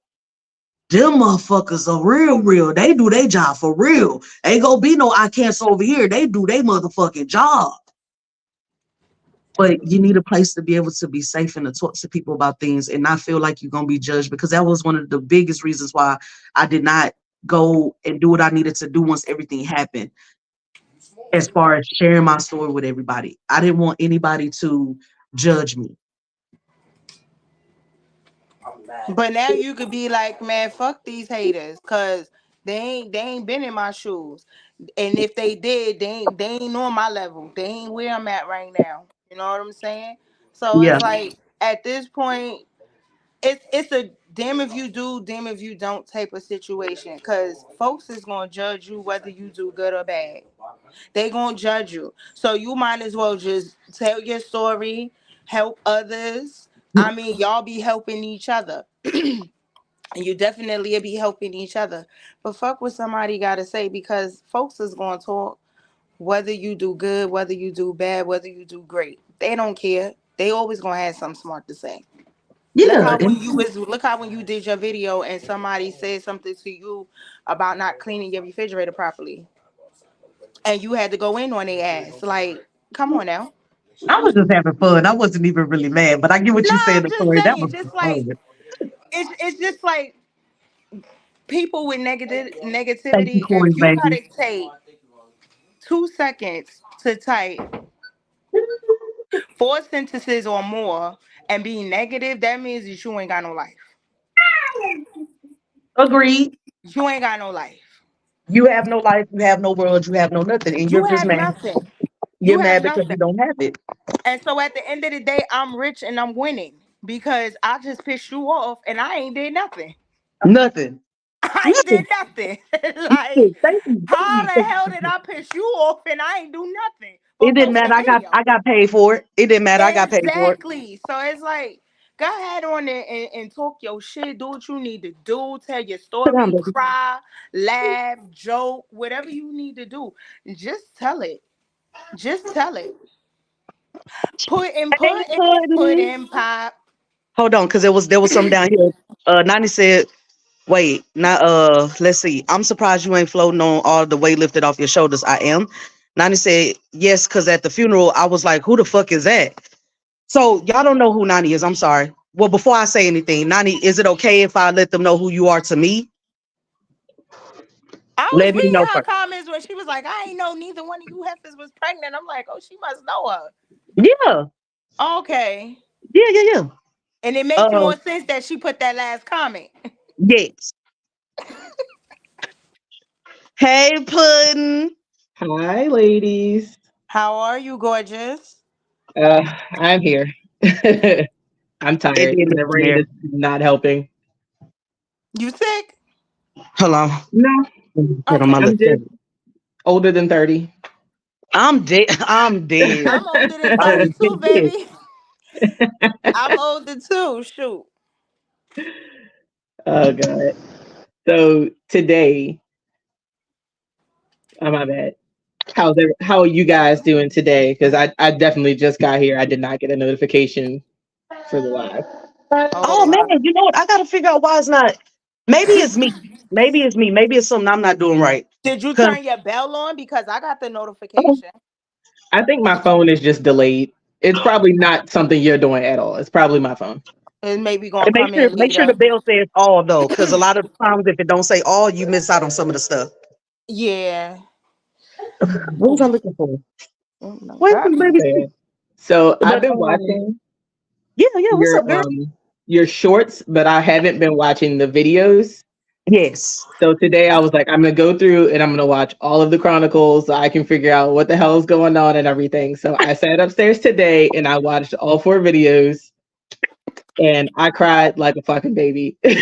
them motherfuckers are real, real. They do their job for real. Ain't gonna be no I can't over here. They do their motherfucking job. But you need a place to be able to be safe and to talk to people about things and not feel like you're gonna be judged, because that was one of the biggest reasons why I did not go and do what I needed to do once everything happened. As far as sharing my story with everybody, I didn't want anybody to judge me. But now you could be like, man, fuck these haters, cause they ain't been in my shoes, and if they did, they ain't on my level. They ain't where I'm at right now. You know what I'm saying? So Yeah, it's like at this point, it's a damn if you do, damn if you don't type of situation, cause folks is gonna judge you whether you do good or bad. They gonna judge you, so you might as well just tell your story, help others. I mean, y'all be helping each other. And you definitely be helping each other. But fuck what somebody gotta say, because folks is gonna talk whether you do good, whether you do bad, whether you do great. They don't care. They always gonna have something smart to say. yeah, and Look how when you did your video and somebody said something to you about not cleaning your refrigerator properly, and you had to go in on their ass. Like, come on now. I was just having fun. I wasn't even really mad, but I get what Nah, you said, I'm just Victoria. That saying, was just fun. like it's just like people with Thank you, negativity. Corey, If you baby. gotta take 2 seconds to type 4 sentences or more and be negative, that means that you ain't got no life. Agreed. You ain't got no life. You have no life, you have no world, you have no nothing, and you're You just have mad. nothing. You're You have mad because you nothing. don't have it. And so at the end of the day, I'm rich and I'm winning because I just pissed you off and I ain't did nothing. Nothing. I ain't did Nothing. nothing. Like, Thank you. Thank how you. the hell did I piss you off and I ain't do nothing It but didn't post matter. a I video? got paid for it. It didn't matter. I got paid for it. Exactly. So it's like, go ahead on there and talk your shit. Do what you need to do. Tell your Sit down, story. baby. Cry, laugh, joke, whatever you need to do. Just tell it. Just tell it. Hey, Put Puddin'. in pop. Hold on, because there was something down here. Nani said, wait, not let's see. I'm surprised you ain't floating on all the weight lifted off your shoulders. I am. Nani said, yes, because at the funeral, I was like, who the fuck is that? So y'all don't know who Nani is. I'm sorry. Well, before I say anything, Nani, is it okay if I let them know who you are to me? I was Let me reading know her first. comments when she was like, I ain't know neither one of you heifers was pregnant. I'm like, oh, she must know her. Yeah. Okay. Yeah, yeah, yeah. And it makes Uh more sense that she put that last comment. yes. Hey, Puddin'. Hi, ladies. How are you, gorgeous? I'm here. I'm And tired, then and the Mr. rain Mayor. is not helping. You sick? Hold on. No, Put on my Okay. I'm lip. just older than 30. I'm dead. I'm dead. I'm older than I'm 32, dead. baby. I'm older too. Shoot. Oh God. So today, oh my bad. How are you guys doing today? Because I definitely just got here. I did not get a notification for the live. Oh Oh man, wow. you know what? I gotta figure out why it's not. Maybe it's me. Maybe it's me. Maybe it's something I'm not doing right. Did you Cause turn your bell on? Because I got the oh, notification. I think my phone is just delayed. It's probably not something you're doing at all. It's probably my phone. It may be gonna and come in make sure the later. bell says all though, because a lot of times if it don't say all, you miss out on some of the stuff. Yeah. What was I Oh, looking for? oh my Wait for God. the baby. Yeah. So I've But been watching. Yeah, what's up, girl? Your shorts, but I haven't been watching the videos. Yes. So today I was like, I'm gonna go through and I'm gonna watch all of the Chronicles so I can figure out what the hell is going on and everything. So I sat upstairs today and I watched all 4 videos and I cried like a fucking baby. Don't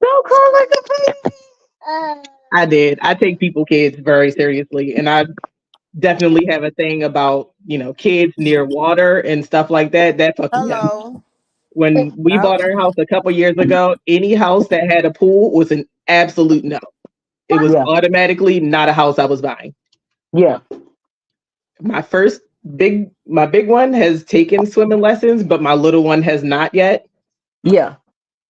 cry like a baby. I did. I take people kids very seriously and I definitely have a thing about, kids near water and stuff like that. That fucked me up. Hello. When we bought our house a couple years ago, any house that had a pool was an absolute no. It was automatically not a house I was buying. Yeah. My big one has taken swimming lessons, but my little one has not yet. Yeah.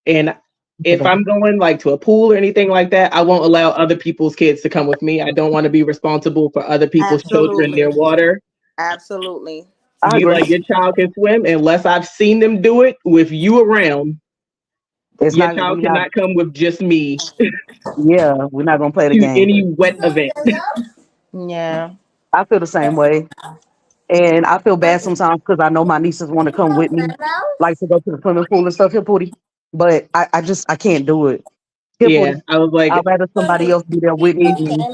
And if I'm going like to a pool or anything like that, I won't allow other people's kids to come with me. I don't want to be responsible for other people's children near water. Absolutely. Like your child can swim unless I've seen them do it with you around. Your child cannot come with just me. Yeah, we're not gonna play the game. Any wet event. Yeah. I feel the same way. And I feel bad sometimes because I know my nieces want to come with me, like to go to the swimming pool and stuff, Pootie. But I can't do it. Yeah, I was like, I'd rather somebody else be there with me.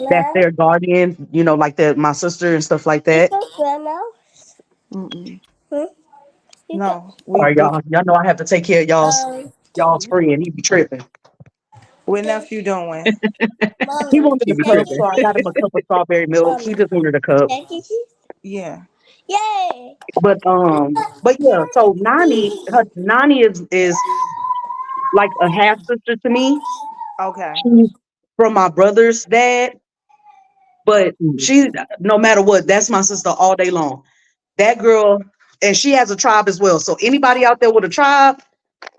That's their guardian, like my sister and stuff like that. No. Sorry, y'all. Y'all know I have to take care of y'all's friend. He be tripping. What nephew doing? He wanted a cup, so I got him a cup of strawberry milk. He just wanted a cup. Yeah. Yay! But yeah. So Nani is like a half sister to me. Okay. She's from my brother's dad, but she, no matter what, that's my sister all day long. That girl, and she has a tribe as well. So anybody out there with a tribe,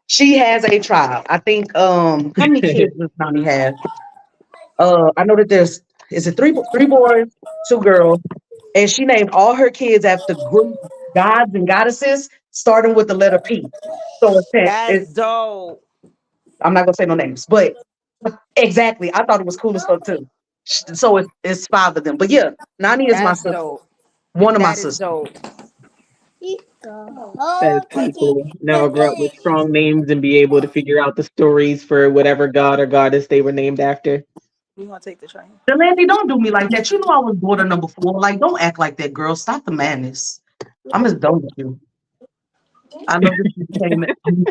she has a tribe. I think how many kids does Nani have? I know that is it three boys, 2 girls, and she named all her kids after Greek gods and goddesses, starting with the letter P. So that's dope. I'm not gonna say no names, but exactly, I thought it was cool as fuck too. So it's 5 of them. But yeah, Nani is my sister. Dope. One of my sisters. Dope. That is pretty cool. Now I'll grow up with strong names and be able to figure out the stories for whatever god or goddess they were named after. You want to take the train? Delaney, don't do me like that. You know I was daughter number 4. Like, don't act like that, girl. Stop the madness. I'm as done with you. I know this became and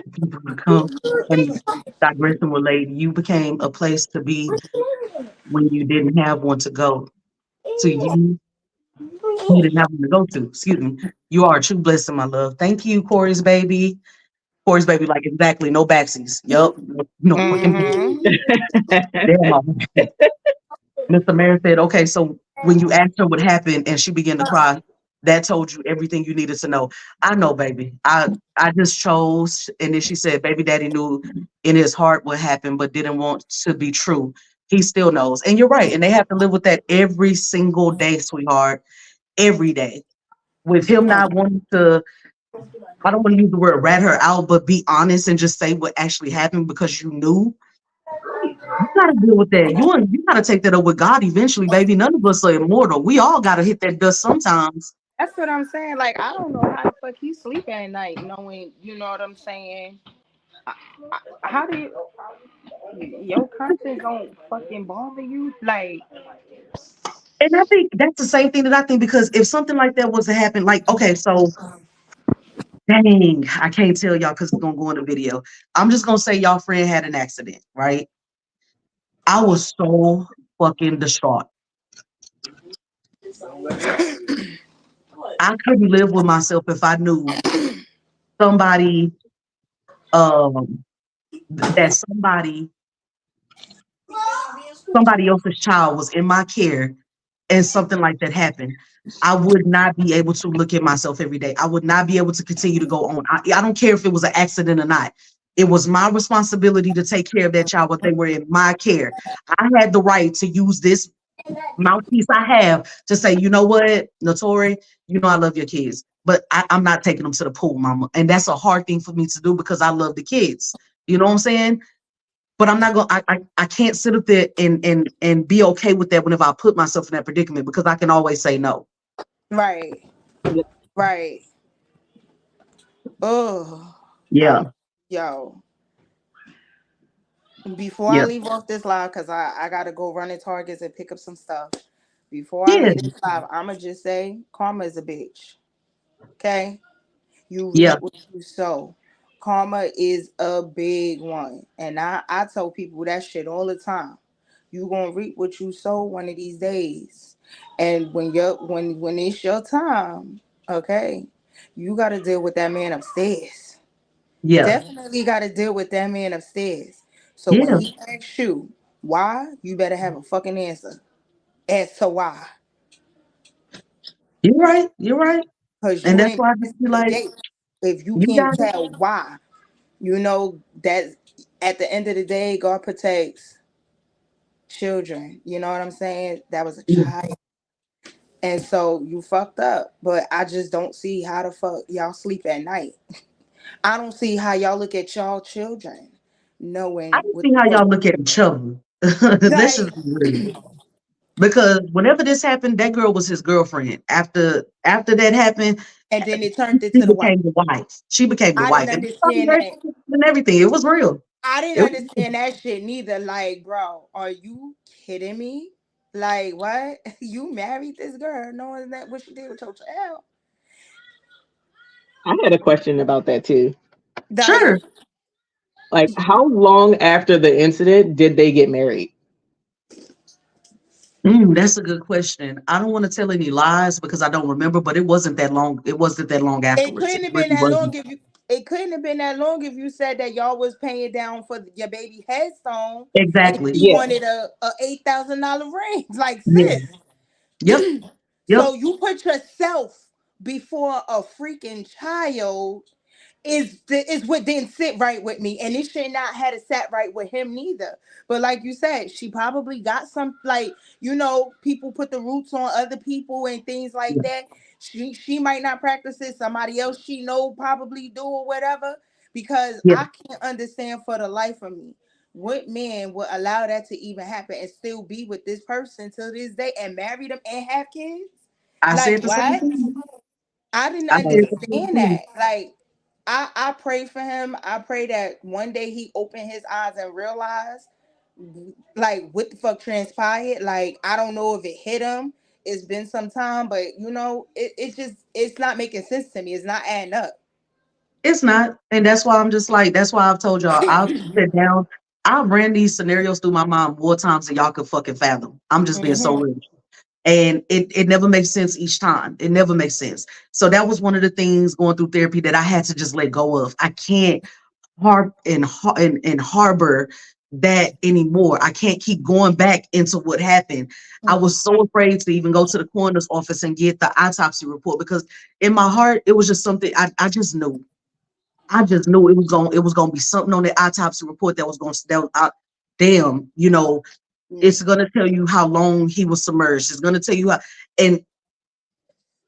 digression with lady. You became a place to be when you didn't have one to go. To you didn't have one to go to. Excuse me. You are a true blessing, my love. Thank you, Corey's baby. Corey's baby, like exactly, no backsies. Yup. No fucking Mr. Mayor said, okay, so when you asked her what happened and she began to cry, that told you everything you needed to know. I know, baby. I just chose. And then she said, baby daddy knew in his heart what happened, but didn't want to be true. He still knows. And you're right. And they have to live with that every single day, sweetheart. Every day. With him not wanting to, I don't want to use the word rat her out, but be honest and just say what actually happened because you knew. You gotta deal with that. You gotta take that up with God eventually, baby. None of us are immortal. We all gotta hit that dust sometimes. That's what I'm saying. Like, I don't know how the fuck you sleep at night knowing, you know what I'm saying? How do you, your conscience don't fucking bother you? Like, and I think that's the same thing that I think, because if something like that was to happen, like, okay, so dang, I can't tell y'all because it's gonna go in the video. I'm just gonna say y'all friend had an accident, right? I was so fucking distraught. I couldn't live with myself if I knew somebody, that somebody else's child was in my care and something like that happened. I would not be able to look at myself every day. I would not be able to continue to go on. I don't care if it was an accident or not. It was my responsibility to take care of that child when they were in my care. I had the right to use this mouthpiece I have to say, you know what, Notori, you know I love your kids, but I'm not taking them to the pool, mama. And that's a hard thing for me to do because I love the kids. You know what I'm saying? But I'm not gonna. I can't sit up there and be okay with that whenever I put myself in that predicament, because I can always say no. Right. Oh, Yeah, yo. Before I yeah, leave off this live, because I gotta go run in Targets and pick up some stuff. Before I yeah, leave this live, I'ma just say karma is a bitch. Okay? You yeah, reap what you sow. Karma is a big one. And I tell people that shit all the time. You gonna reap what you sow one of these days. And when it's your time, okay, you gotta deal with that man upstairs. yeah, Definitely gotta deal with that man upstairs. So when yeah. he asks you why, you better have a fucking answer as to why. You're right. You're right. Because And you that's ain't why I passing just be the like, gate. If you you can't got it. tell why, you know that at the end of the day, God protects children. You know what I'm saying? That was a Yeah. child. And so you fucked up. But I just don't see how the fuck y'all sleep at night. I don't see how y'all look at y'all children I knowing don't what see the how fuck. y'all look at each other. Let's Like, just be real. Because whenever this happened, that girl was his girlfriend. After that happened, and then it turned she into the wife. became the wife. She became the I didn't wife, and understand that. and everything. It was real. I didn't It was, understand that shit neither. Like, bro, are you kidding me? Like, what? You married this girl knowing that what she did with your child? I had a question about that too. Like, sure. Like, how long after the incident did they get married? That's a good question. I don't want to tell any lies because I don't remember, but it wasn't that long. It wasn't that long it afterwards. It couldn't have been really that long wasn't. if you. It couldn't have been that long if you said that y'all was paying down for your baby headstone, and Exactly. she Yeah. wanted a $8,000 ring. Like, Yeah. sis. Yep. Yep. So you put yourself before a freaking child is what didn't sit right with me, and it should not had it sat right with him neither. But like you said, she probably got some, like, people put the roots on other people and things like Yeah. that. She might not practice it, somebody else she know probably do or whatever. Because Yeah. I can't understand for the life of me what man would allow that to even happen and still be with this person till this day and marry them and have kids. I Like, said the same what? thing. I didn't I Like, said the same understand thing. that. Like, I pray for him. I pray that one day he open his eyes and realize like what the fuck transpired. Like, I don't know if it hit him. It's been some time, but it's not making sense to me. It's not adding up. It's not. And that's why I'm just like, that's why I've told y'all, I'll sit down. I ran these scenarios through my mind more times than y'all could fucking fathom. I'm just being so Hmm. real. And it never makes sense each time. It never makes sense. So that was one of the things going through therapy that I had to just let go of. I can't and harbor that anymore. I can't keep going back into what happened. I was so afraid to even go to the coroner's office and get the autopsy report because in my heart it was just something I just knew. I just knew it was gonna be something on the autopsy report that was gonna damn, it's gonna tell you how long he was submerged. It's gonna tell you how, and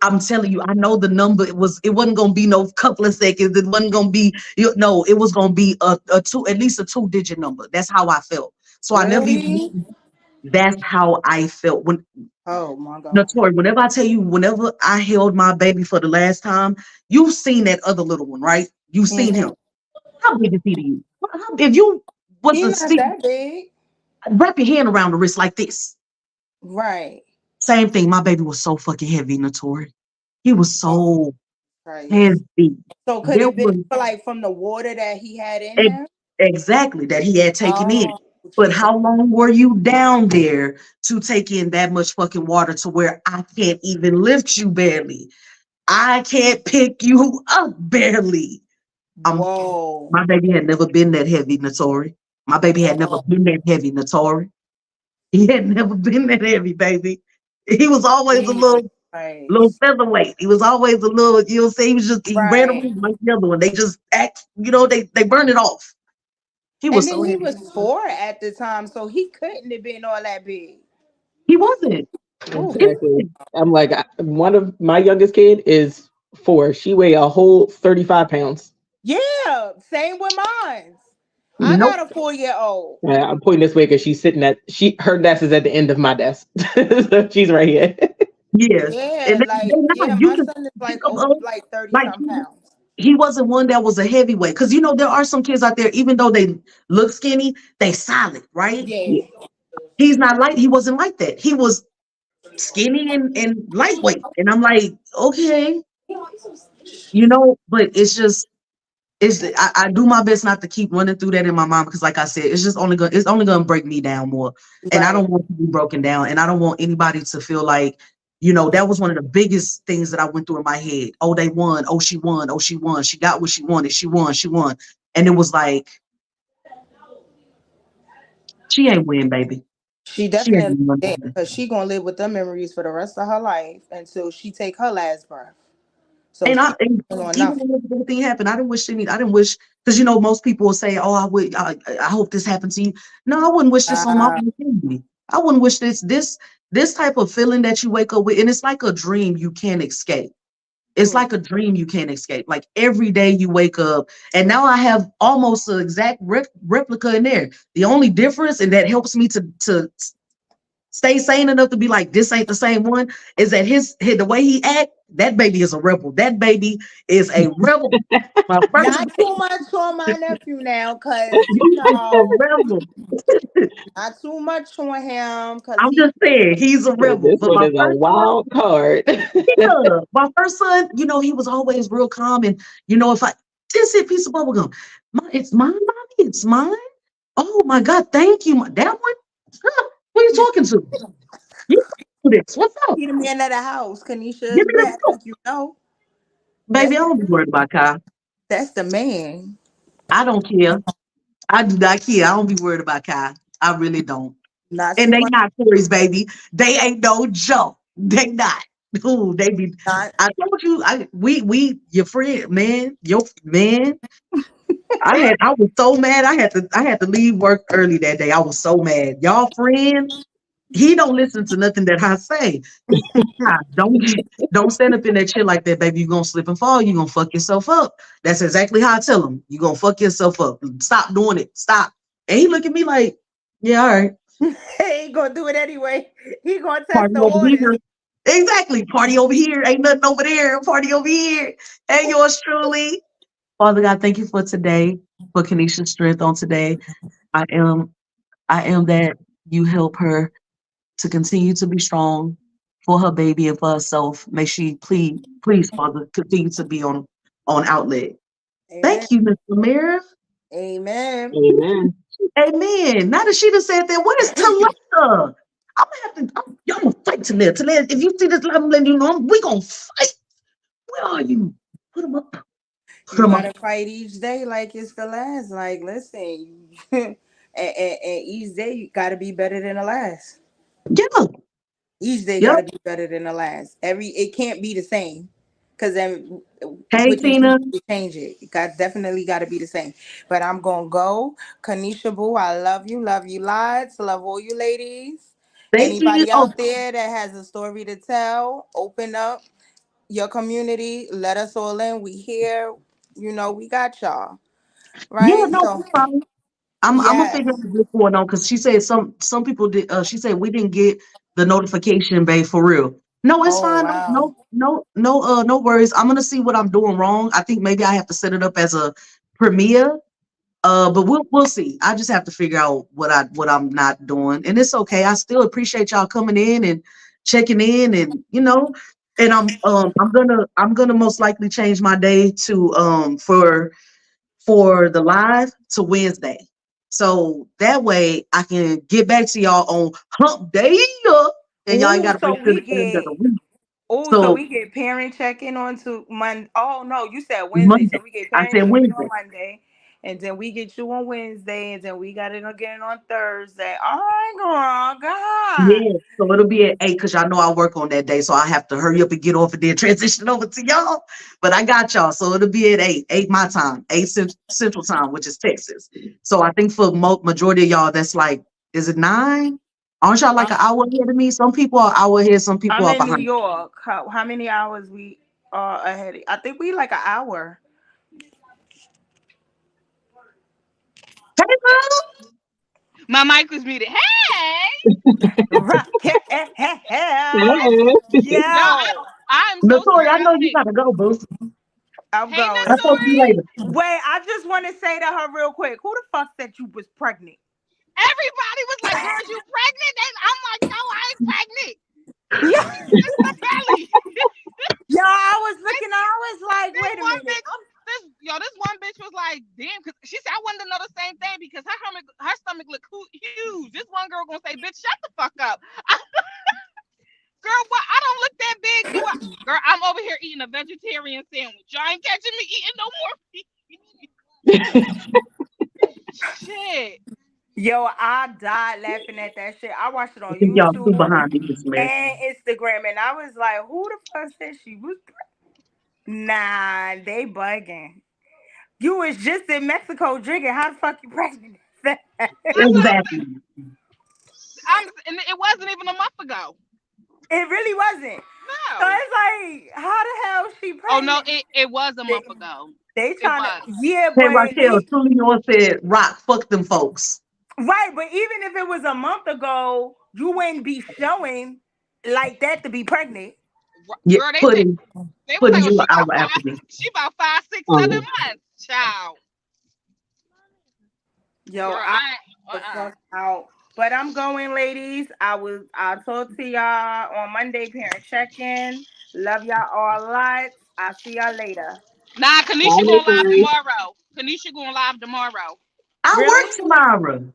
I'm telling you, I know the number. It wasn't gonna be no couple of seconds. It wasn't gonna be no. It was gonna be a two, at least a 2-digit number. That's how I felt. So I never even. Really? That's how I felt when Oh my god. Notori. Whenever I tell you, whenever I held my baby for the last time, you've seen that other little one, right? You've seen Hmm. him. How big is he to you? If you was He to not stick, that big. wrap your hand around the wrist like this. Right. Same thing. My baby was so fucking heavy, Notori. He was Oh so Christ. heavy. So could There it been was like from the water that he had in ex- him? exactly that he had taken in. Oh But Jesus. how long were you down there to take in that much fucking water to where I can't even lift you barely? I can't pick you up barely. Um, Whoa. my baby had never been that heavy, Notori. My baby had never Whoa. been that heavy, Notori. He had never been that heavy, baby. He was always a Jesus little Christ. featherweight. He was always a little, say he ran Right. around like the other one. They just act, they burn it off. He And was then so he heavy. was 4 at the time, so he couldn't have been all that big. He wasn't. Ooh. He exactly. wasn't. I'm like, one of my youngest kid is 4. She weigh a whole 35 pounds. Yeah, same with mine. I got Nope. a 4-year old. I'm pointing this way because she's sitting her desk is at the end of my desk. So she's right here. Yeah. And Yeah, they like, not. yeah, You my can son is pick like up like 30 like some pounds. he wasn't one that was a heavyweight. Because you know, there are some kids out there, even though they look skinny, they solid, right? Yeah. He's not like he wasn't like that. He was skinny and lightweight. And I'm like, okay, you know, but it's just I do my best not to keep running through that in my mind because like I said, it's only gonna break me down more. And I Right. don't want to be broken down and I don't want anybody to feel like, you know, that was one of the biggest things that I went through in my head. Oh, they won. Oh, she won. Oh, she won. She got what she wanted. She won. She won. And it was like, she ain't win, baby. She She ain't definitely win. did because she gonna live with them memories for the rest of her life until she take her last breath. So And she and ain't on even nothing. when everything happened, I didn't wish because you know most people will say, "Oh, I hope this happened to you." No, I wouldn't wish this on my Uh, family. I wouldn't wish this type of feeling that you wake up with, and it's like a dream you can't escape. It's mm, like a dream you can't escape. Like every day you wake up, and now I have almost an exact replica in there. The only difference, and that helps me to stay sane enough to be like, this ain't the same one, is that his the way he act, that baby is a rebel. That baby is a rebel. My first not too much on my nephew now, cause you he's a know, rebel. not too much on him, cause I'm he. just saying he's a rebel. This But one is a wild card. yeah, my first son, you know, he was always real calm. And you know, if I just see a piece of bubble gum, it's mine, mommy, it's mine. Oh my God, thank you. That one? Huh, who are you talking to? You do this. What's up? He the man of the house. Kanisha Give is me the back, milk. like you know. Baby, That's I don't be worried about Kai. that's the man. I don't care. I do not care. I don't be worried about Kai. I really don't. Not And too they much. not toys, baby. They ain't no joke. They not. Ooh, they be. Not I told you. Your friend, man, your man. I was so mad. I had to leave work early that day. I was so mad. Y'all friend, he don't listen to nothing that I say. Don't don't stand up in that shit like that, baby. You gonna slip and fall. You gonna fuck yourself up. That's exactly how I tell him. You gonna fuck yourself up. Stop doing it. Stop. And he look at me like, yeah, all right. he ain't gonna do it anyway. He gonna test Party the over waters. here. Exactly. Party over here. Ain't nothing over there. Party over here. And yours truly. Father God, thank you for today, for Kenesha's strength on today. I am I am that you help her to continue to be strong for her baby and for herself. May she please, Father, continue to be on outlet. Amen. Thank you, Mr. Mira. Amen. Amen. Amen. Now that she done said that, what is Taletta? I'm gonna have to. I'm gonna fight Taletta. Taletta, if you see this, I'm letting you know. We gonna fight. Where are you? Put him up. Put You him up. gotta fight each day like it's the last. Like, listen, and each day you gotta be better than the last. Yeah. Each day Yep. gotta be better than the last. It can't be the same. Cause then Hey, what you do Tina. to change it. It got definitely gotta be the same. But I'm gonna go. Kanisha Boo, I love you lots. Love all you ladies. Thank you. Anybody Oh, out there that has a story to tell, open up your community. Let us all in. We here. You know, we got y'all. yeah. Right? No, So it's fine. I'm gonna yes. figure out what's going on because she said some people did. She said we didn't get the notification, babe, for real. No, it's Oh fine. wow. No worries. I'm gonna see what I'm doing wrong. I think maybe I have to set it up as a premiere. But we'll see. I just have to figure out what I'm not doing, and it's okay. I still appreciate y'all coming in and checking in, and you know, and I'm gonna most likely change my day to for the live to Wednesday. So that way I can get back to y'all on hump day and y'all ain't Ooh, gotta wait till the end of the week. so So we get parent check-in on to Monday. Oh no, you said Wednesday. Monday, So we get I parent said check-in on Wednesday. Monday. And then we get you on Wednesday. And then we got it again on Thursday. Oh girl, God. Yeah, so it'll be at 8 because y'all know I work on that day. So I have to hurry up and get off and then transition over to y'all. But I got y'all. So it'll be at 8 my time, 8 Central Time, which is Texas. So I think for majority of y'all, that's like, is it 9? Aren't y'all like I'm an hour ahead of me? Some people are an hour ahead, some people I'm are in New behind. York. How many hours we are ahead? I think we like an hour. Hey, girl. My mic was muted. Hey, Right. Yeah. Yo. no, I'm so Latoya, sorry. I I know you didn't. gotta go, boo. I'm Hey, going. I'll talk to you Notori. later. Wait, I just want to say to her real quick. Who the fuck said you was pregnant? Everybody was like, "Girl, you pregnant?" And I'm like, "No, I ain't pregnant." Yeah. It's the belly. Yo, I was looking. I was like, This wait a one minute. bitch, this one bitch was like, "Damn," because she said I wanted to know the same thing because her stomach looked huge. This one girl gonna say, "Bitch, shut the fuck up." Girl, what? I don't look that big, do I? Girl, I'm over here eating a vegetarian sandwich. Y'all ain't catching me eating no more meat. Shit. Yo, I died laughing at that shit. I watched it I on think y'all too YouTube behind me this man. and Instagram, and I was like, who the fuck said she was pregnant? Nah, they bugging. You was just in Mexico drinking. How the fuck you pregnant? Exactly. And it wasn't even a month ago. It really wasn't. So No. it's like, how the hell is she Oh no, pregnant? it was a month ago. They It trying was. to, yeah, Hey but Raquel, truly yours said, "Rock, fuck them folks." right, but even if it was a month ago, you wouldn't be showing like that to be pregnant. Yeah, Girl, Pudding they was like, oh, you an hour after me. she about 5, 6, 7 months, child. Yo, Girl, I the fuck out. But I'm going, ladies. I'll talk to y'all on Monday, parent check-in. Love y'all all lots. I'll see y'all later. Nah, Kanisha going live tomorrow. Kanisha going live tomorrow. I Really? work tomorrow.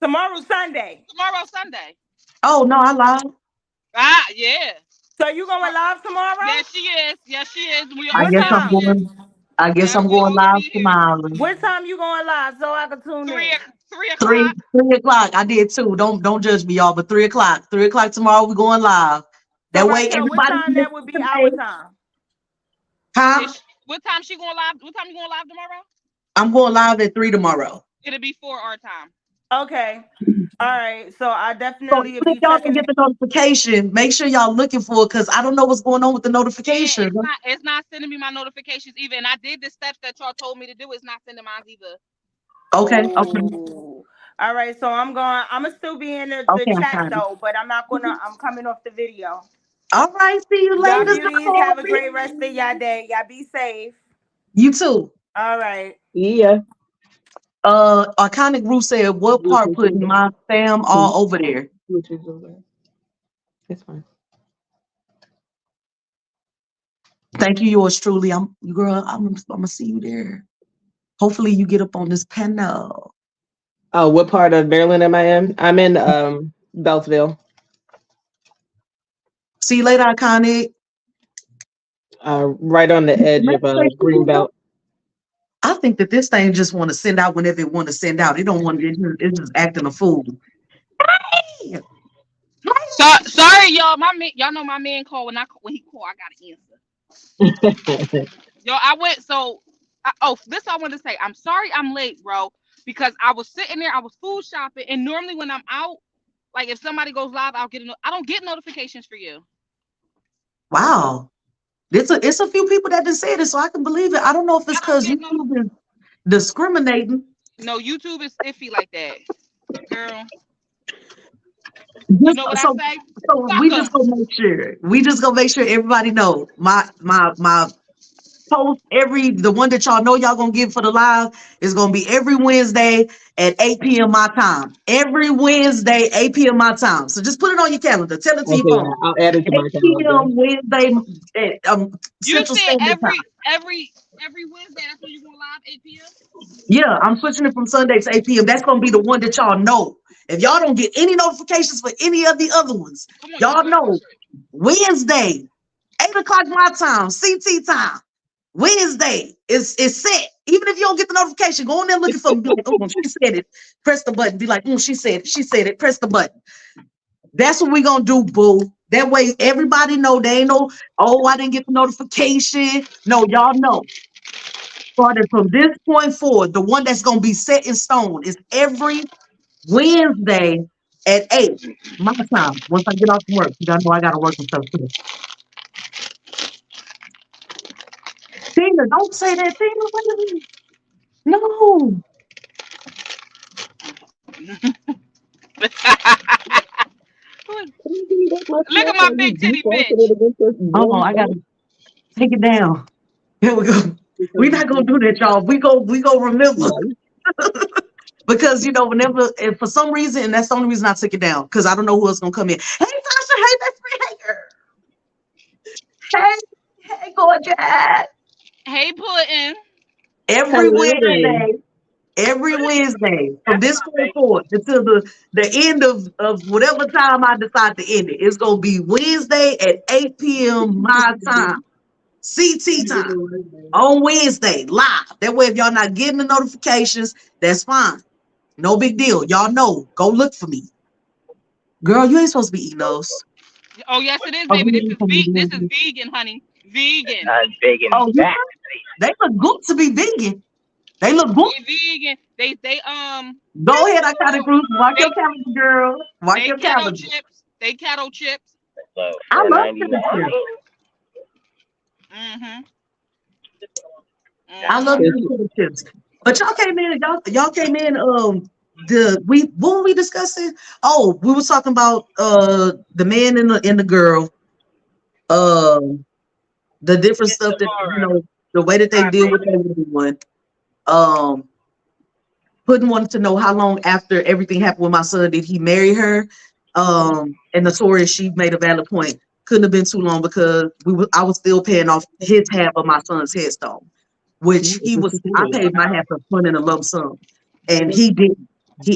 Tomorrow's Sunday. Tomorrow, Sunday. Oh no, I lied. Ah, yeah. So you going live tomorrow? Yes, she is. Yes, she is. I What guess I'm time? going. I guess I'm We going all gonna live be here. tomorrow. What time you going live so I can tune in? 3 Three o'clock. 3 o'clock. I did too. Don't judge me, y'all. But 3 o'clock. 3 o'clock tomorrow. We going live. So That way Raquel, what everybody time can that listen would be our today. time? Huh? What time she going live? What time you going live tomorrow? I'm going live at 3 tomorrow. It'll be 4 our time. Okay. All right. So I So definitely will if be y'all checking can get it. the notification, make sure y'all looking for it because I don't know what's going on with the Yeah, notification. it's not sending me my notifications either. And I did the steps that y'all told me to do. It's not sending mine either. Okay. Ooh. All right. So I'm gonna still be in the Okay, I'm chat fine. though, but I'm coming off the video. All right. See you Y'all later, beauties, have a Zacori. great rest of y'all day. Y'all be safe. You too. All right. Yeah. Iconic Rue said, "What part putting my fam all over there?" It's fine. Thank you, yours truly. Girl. I'm gonna see you there. Hopefully, you get up on this panel. Oh, what part of Maryland am I in? I'm in Beltsville. See you later, Iconic. Right on the edge of Greenbelt. I think that this thing just want to send out whenever it want to send out. It don't want to. It's just acting a fool. Hey! So sorry, y'all. Y'all know my man called when he called. I gotta answer. Yo, I went. This I wanted to say. I'm sorry I'm late, bro, because I was sitting there. I was food shopping, and normally when I'm out, like if somebody goes live, I don't get notifications for you. Wow. It's a few people that done said it, so I can believe it. I don't know if it's because YouTube is discriminating. No, YouTube is iffy like that, girl. You You know what I say? So we just gonna make sure. We just gonna make sure everybody know my post the one that y'all know y'all gonna give for the live is gonna be every Wednesday at 8 p.m. my time. Every Wednesday, 8 p.m. my time. So just put it on your calendar. Tell it to your phone. I'll add it to my 8 p.m. calendar. Wednesday You Central said Standard Time. every Wednesday. That's when you going live 8 p.m. Yeah, I'm switching it from Sunday to 8 p.m. That's gonna be the one that y'all know. If y'all don't get any notifications for any of the other ones, y'all know Wednesday, 8 o'clock my time, CT time. Wednesday is set. Even if you don't get the notification, go on there looking for me. Be like, oh, she said it. Press the button. Be like, she said it. She said it. Press the button. That's what we gonna do, boo. That way everybody know. They ain't no, oh, I didn't get the notification. No, y'all know. Starting from this point forward, the one that's gonna be set in stone is every Wednesday at 8 my time. Once I get off from work, because I know I gotta work and stuff too. Tina, don't say that. Tina, wait a minute. No. Look at my big titty bitch. Hold on, I gotta take it down. Here we go. We're not gonna do that, y'all. We go remember. Because whenever, and for some reason, and that's the only reason I took it down, because I don't know who else gonna come in. Hey Tasha, hey best friend, hey girl. Hey gorgeous. Hey, Puddin'. Every Hello. Wednesday from this point forward until the end of whatever time I decide to end it. It's gonna be Wednesday at 8 p.m. my time, CT time, on Wednesday, live. That way, if y'all not getting the notifications, that's fine. No big deal. Y'all know. Go look for me. Girl, you ain't supposed to be eating those. Oh, yes, it is, Oh, baby. This is vegan, honey. Vegan. Vegan. oh, they look good to be vegan. They look good. They vegan. They Go ahead, I got it, Bruce. Watch They- your calendar, girl. Watch they your cattle calendar. chips. They cattle chips. So I love $4.99. them. Mm-hmm. I love them potato chips. But y'all came in. Y'all came in. What were we discussing? Oh, we were talking about the man and the girl. The different stuff that the way that they deal with everyone. Puddin' wanted to know how long after everything happened with my son did he marry her. And Notorious, she made a valid point. Couldn't have been too long because I was still paying off his half of my son's headstone, which I paid my half of fund in a lump sum, and he didn't.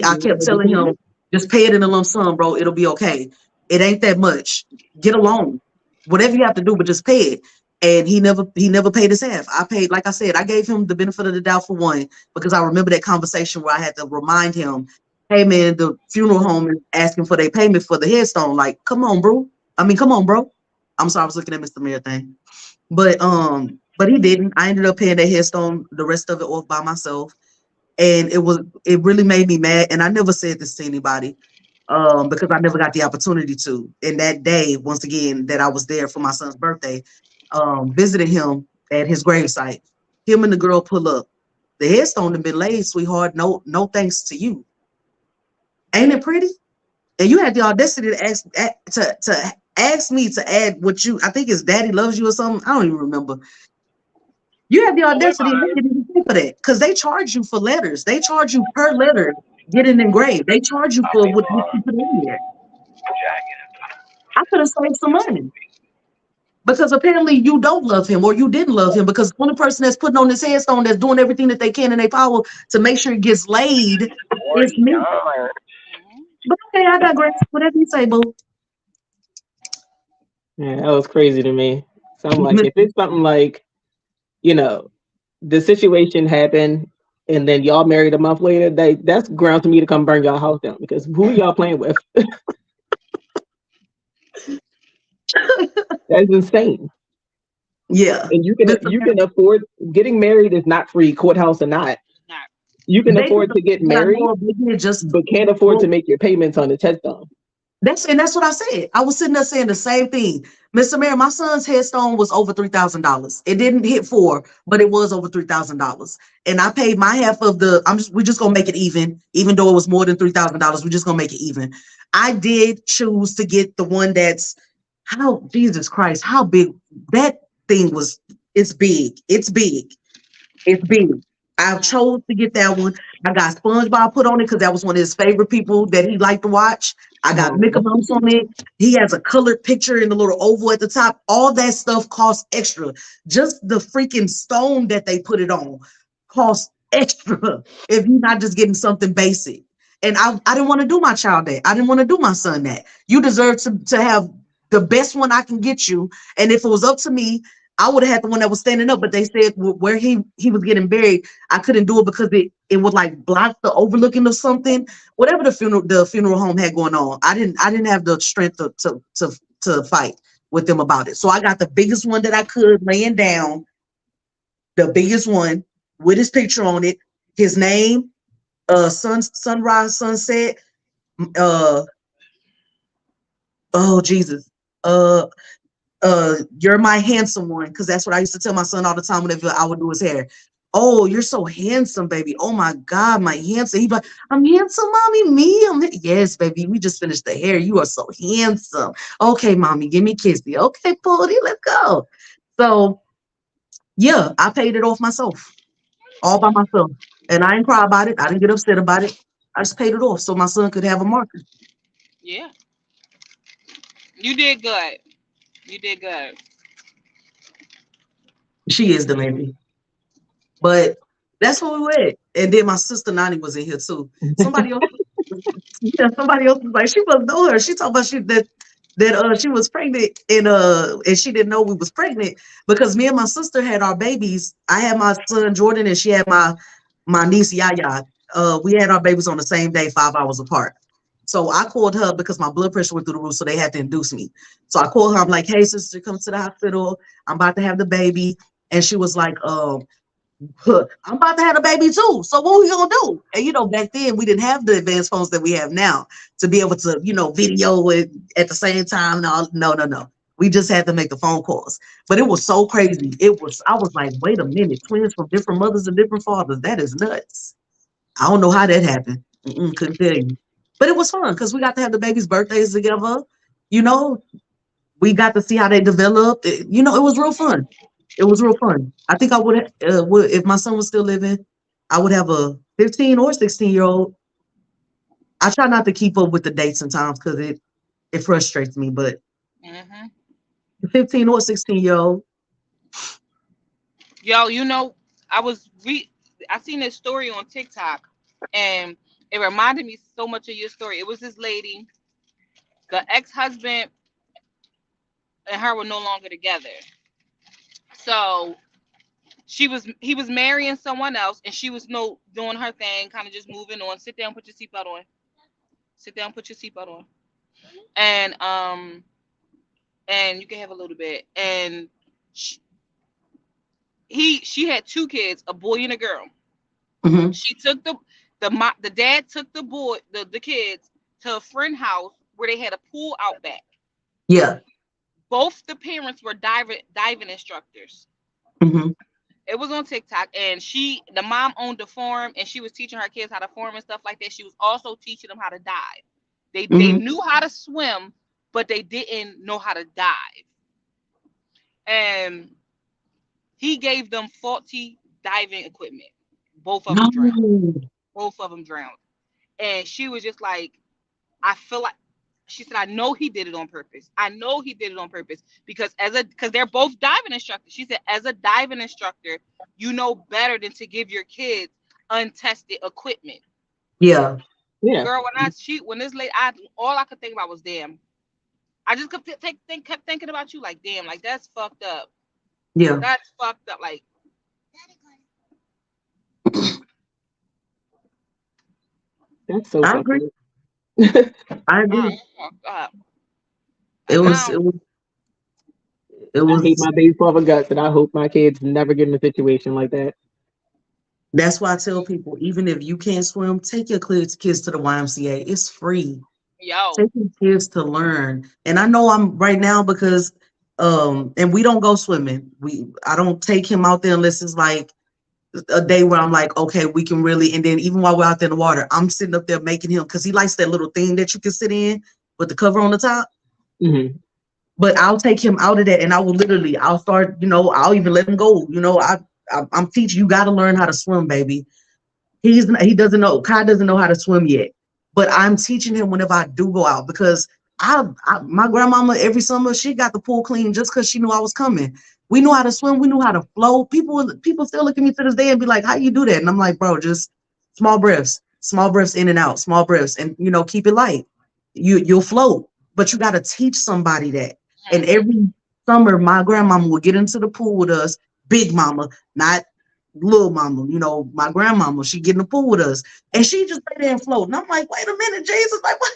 I kept telling him, just pay it in a lump sum, bro. It'll be okay. It ain't that much. Get a loan, whatever you have to do, but just pay it. And he never paid his half. I paid, like I said, I gave him the benefit of the doubt for one, because I remember that conversation where I had to remind him, hey man, the funeral home is asking for their payment for the headstone. Like, come on, bro. I'm sorry, I was looking at Mr. Mayor thing. But he didn't. I ended up paying that headstone, the rest of it off by myself. And it really made me mad. And I never said this to anybody, because I never got the opportunity to. And that day, once again, that I was there for my son's birthday, visiting him at his gravesite, him and the girl pull up. The headstone had been laid, sweetheart. No thanks to you. Ain't it pretty? And you had the audacity to ask me to add what I think it's Daddy Loves You or something. I don't even remember. You have the audacity to pay for that, because they charge you for letters. They charge you per letter getting engraved. They charge you for what you put in there. I could have saved some money, because apparently you don't love him, or you didn't love him, because the only person that's putting on this headstone, that's doing everything that they can in their power to make sure it gets laid, is me. But okay, I digress. Whatever you say, boo. Yeah, that was crazy to me. So I'm like, if it's something like, the situation happened and then y'all married a month later, that's grounds for me to come burn y'all house down, because who y'all playing with? That's insane. Yeah. And you can afford, getting married is not free, courthouse or not. You can afford to get married, but can't afford to make your payments on the headstone. That's what I said. I was sitting there saying the same thing. Mr. Mayor, my son's headstone was over $3,000. It didn't hit $4,000, but it was over $3,000. And I paid my half of we're just gonna make it even though it was more than $3,000. We're just gonna make it even. I did choose to get the one Jesus Christ, how big that thing was. It's big. I chose to get that one. I got SpongeBob put on it because that was one of his favorite people that he liked to watch. I got Mickey Mouse on it. He has a colored picture in the little oval at the top. All that stuff costs extra. Just the freaking stone that they put it on costs extra if you're not just getting something basic. And I didn't want to do my child that. I didn't want to do my son that. You deserve to have the best one I can get you. And if it was up to me, I would have had the one that was standing up, but they said where he was getting buried, I couldn't do it because it would like block the overlooking of something. Whatever the funeral home had going on, I didn't have the strength to fight with them about it. So I got the biggest one that I could, laying down, the biggest one with his picture on it, his name, sunrise, sunset, oh Jesus, you're my handsome one, because that's what I used to tell my son all the time whenever I would do his hair. Oh, you're so handsome, baby. Oh my God, my handsome. He'd be like, I'm handsome, mommy. Yes, baby. We just finished the hair. You are so handsome. Okay, mommy, give me a kissy. Okay, Pody, let's go. So Yeah, I paid it off myself, all by myself. And I didn't cry about it. I didn't get upset about it. I just paid it off so my son could have a marker. Yeah, you did good. You did good. She is the baby. But that's where we were at. And then my sister Nani was in here too. Somebody else, yeah, somebody else was like, she must know her. She talked about that she was pregnant and she didn't know we was pregnant because me and my sister had our babies. I had my son Jordan and she had my niece Yaya. We had our babies on the same day, 5 hours apart. So I called her because my blood pressure went through the roof, so they had to induce me. So I called her. I'm like, "Hey, sister, come to the hospital. I'm about to have the baby." And she was like, I'm about to have a baby too. So what we gonna do?" And back then we didn't have the advanced phones that we have now to be able to, video it at the same time. No. We just had to make the phone calls. But it was so crazy. I was like, wait a minute, twins from different mothers and different fathers. That is nuts. I don't know how that happened. Couldn't tell you. But it was fun because we got to have the babies' birthdays together. You know, we got to see how they developed. It was real fun. It was real fun. I think I would if my son was still living, I would have a 15 or 16-year-old. I try not to keep up with the dates and times because it frustrates me. But Hmm. 15 or 16-year-old. Yo, I seen this story on TikTok, and it reminded me so much of your story. It was this lady, the ex-husband and her were no longer together. So he was marrying someone else, and she was doing her thing, kind of just moving on. Sit down, put your seatbelt on. Sit down, put your seatbelt on. And you can have a little bit. And she had 2 kids, a boy and a girl. Mm-hmm. She took the dad took the kids to a friend house where they had a pool out back. Yeah. Both the parents were diving instructors. Mm-hmm. It was on TikTok, and the mom owned a farm, and she was teaching her kids how to farm and stuff like that. She was also teaching them how to dive. They knew how to swim, but they didn't know how to dive. And he gave them faulty diving equipment. Both of them drowned. Both of them drowned. And she was just like, I feel like, she said, I know he did it on purpose. I know he did it on purpose because they're both diving instructors. She said, as a diving instructor, you know better than to give your kids untested equipment. Yeah. Girl, when this lady, all I could think about was damn. I just kept thinking about you like, damn, like that's fucked up. Yeah. That's fucked up. Like, that's so. I agree. I agree. It was. I hate my baseball for guts, and I hope my kids never get in a situation like that. That's why I tell people, even if you can't swim, take your kids to the YMCA. It's free. Take your kids to learn. And I know I'm right now because, and we don't go swimming. I don't take him out there unless it's like a day where I'm like, okay, we can really. And then even while we're out there in the water, I'm sitting up there making him because he likes that little thing that you can sit in with the cover on the top. Mm-hmm. But I'll take him out of that, and I'll start. I'll even let him go. I'm teaching you got to learn how to swim, baby. He doesn't know. Kai doesn't know how to swim yet, but I'm teaching him whenever I do go out because my grandmama every summer she got the pool clean just because she knew I was coming. We knew how to swim. We knew how to float. People still look at me to this day and be like, "How you do that?" And I'm like, "Bro, just small breaths in and out, small breaths, and keep it light. You'll float, but you got to teach somebody that." And every summer, my grandmama would get into the pool with us. Big mama, not little mama, my grandmama, she get in the pool with us and she just lay there and float. And I'm like, wait a minute, Jesus, like what?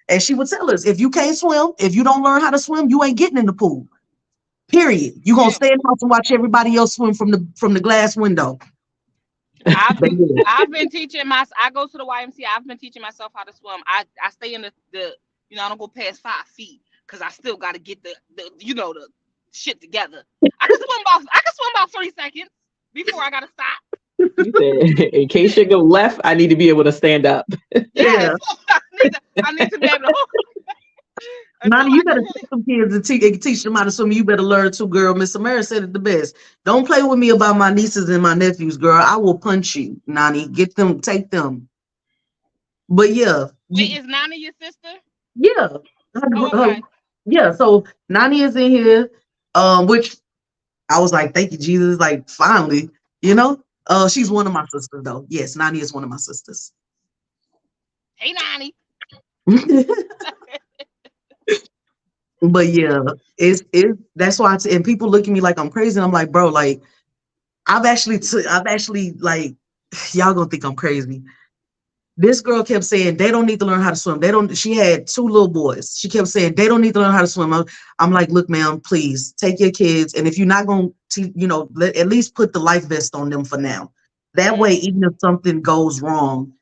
And she would tell us, if you can't swim, if you don't learn how to swim, you ain't getting in the pool. Period. You're gonna stay in the house and watch everybody else swim from the glass window. I've been teaching I go to the YMCA. I've been teaching myself how to swim. I stay in the I don't go past 5 feet because I still got to get the shit together. I can swim about 3 seconds before I gotta stop. You said, in case you go left, I need to be able to stand up. Yes. I need to be able to. Nani, you better really, take some kids and teach them how to swim. You better learn too, girl. Miss Samara said it the best. Don't play with me about my nieces and my nephews, girl. I will punch you, Nani. Get them, take them. But yeah, wait, is Nana your sister? yeah, Oh, okay. yeah. So Nani is in here, which I was like, thank you, Jesus. Like, finally, she's one of my sisters, though. Yes, Nani is one of my sisters. Hey, Nani. But yeah, that's why and people look at me like I'm crazy. And I'm like, bro, like I've actually like y'all gonna think I'm crazy. This girl kept saying they don't need to learn how to swim. She had 2 little boys. She kept saying they don't need to learn how to swim. I'm like, look, ma'am, please take your kids. And if you're not going to, at least put the life vest on them for now. That way, even if something goes wrong,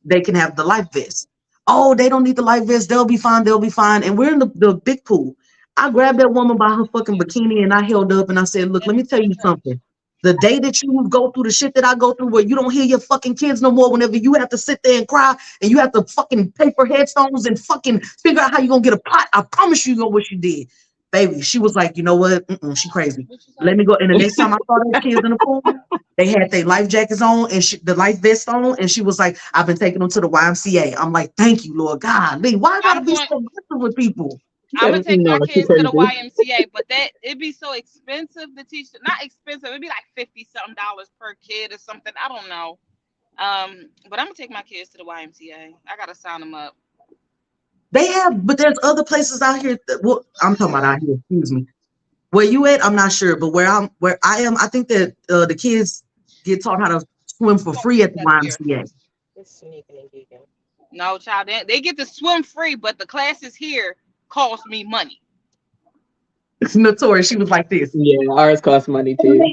they can have the life vest. Oh, they don't need the life vest. They'll be fine. They'll be fine. And we're in the big pool. I grabbed that woman by her fucking bikini and I held up and I said, look, let me tell you something. The day that you go through the shit that I go through where you don't hear your fucking kids no more, whenever you have to sit there and cry and you have to fucking pay for headstones and fucking figure out how you're going to get a pot, I promise you what she did. Baby, she was like, you know what? She crazy. Let me go. And the next time I saw those kids in the pool, they had their life jackets on and the life vest on. And she was like, I've been taking them to the YMCA. I'm like, thank you, Lord God. Lee, why I gotta be so aggressive with people? I'm gonna take my kids to the YMCA, but it'd be so expensive to teach. Not expensive, it'd be like $50-something per kid or something. I don't know. But I'm gonna take my kids to the YMCA. I gotta sign them up. They have, but there's other places out here. I'm talking about out here. Excuse me. Where you at? I'm not sure, but where I am, I think that the kids get taught how to swim for free at the YMCA. No, child, they get to swim free, but the classes here cost me money. It's notorious. She was like this. Yeah, ours cost money too.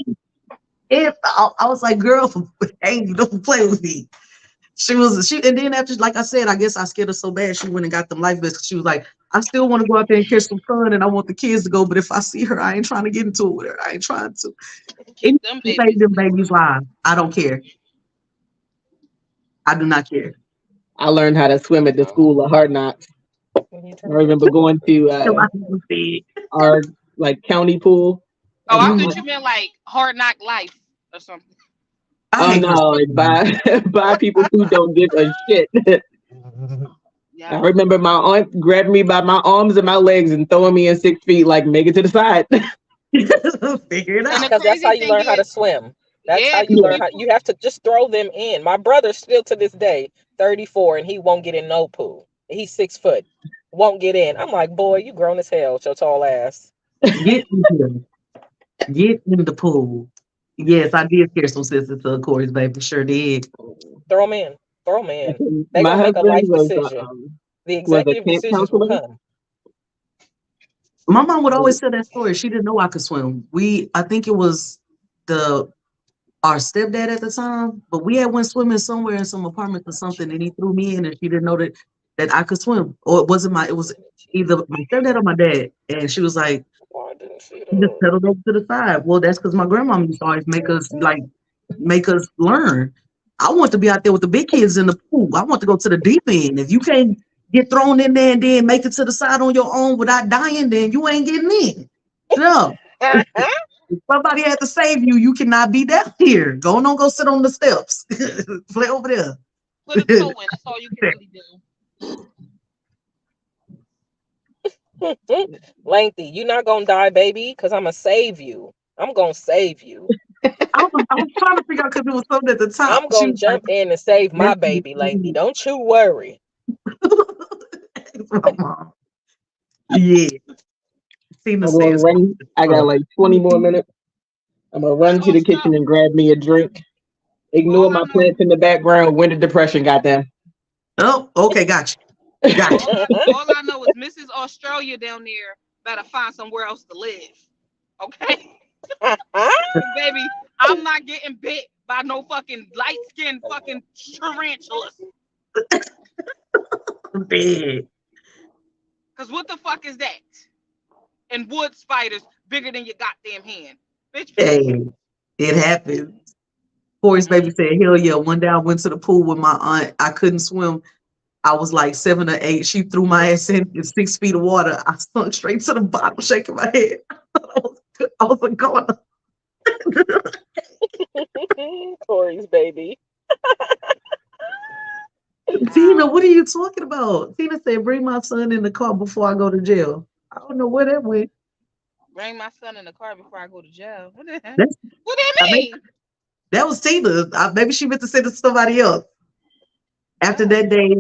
I was like, girl, hey, don't play with me. And then after, like I said, I guess I scared her so bad, she went and got them life vests. She was like, I still want to go out there and catch some fun, and I want the kids to go, but if I see her, I ain't trying to get into it with her. I ain't trying to. Keep them babies live. I don't care. I do not care. I learned how to swim at the school of Hard Knocks. I remember going to our county pool. Oh, I thought you meant like Hard Knock Life or something. Oh no, like buy people who don't give a shit. Yeah. I remember my aunt grabbed me by my arms and my legs and throwing me in 6 feet, like, make it to the side. Figure it out. Because that's how you learn how to swim. That's how you learn how. You have to just throw them in. My brother still to this day 34 and he won't get in no pool. He's 6 foot, won't get in. I'm like, boy, you grown as hell with your tall ass. Get in the pool. Yes, I did scare some sisters to Corey's baby. Sure did. Throw them in. Throw them in. They gonna make a life decision. The executive decisions will come. My mom would always tell that story. She didn't know I could swim. I think it was our stepdad at the time, but we had went swimming somewhere in some apartment or something, and he threw me in, and she didn't know that I could swim. Or it was either my stepdad or my dad, and she was like, just settled over to the side. Well, that's because my grandmama used to always make us learn. I want to be out there with the big kids in the pool. I want to go to the deep end. If you can't get thrown in there and then make it to the side on your own without dying, then you ain't getting in. No. If somebody had to save you, you cannot be down here. Go sit on the steps. Play over there. Put a toe in. That's all you can really do. Lengthy, you're not gonna die, baby, because I'm gonna save you. I'm gonna save you. I was trying to figure out because it was something at the top. I'm gonna jump in and save my baby, Lengthy. Don't you worry. My mom. Yeah. I got like 20 more minutes. I'm gonna run to the kitchen and grab me a drink. Ignore my plants in the background. Winter depression got them. Oh, okay, gotcha. All I know is Mrs. Australia down there better find somewhere else to live. Okay? Baby, I'm not getting bit by no fucking light-skinned fucking tarantulas. Because what the fuck is that? And wood spiders bigger than your goddamn hand. Bitch. Hey, it happens. Corey's baby said, hell yeah. One day I went to the pool with my aunt. I couldn't swim. I was like 7 or 8. She threw my ass in 6 feet of water. I sunk straight to the bottom, shaking my head. I was a goner. Corey's baby. Tina, what are you talking about? Tina said, bring my son in the car before I go to jail. I don't know where that went. Bring my son in the car before I go to jail. What the heck? That's, What do you mean? that was Tina. Maybe she meant to say this to somebody else. After that day,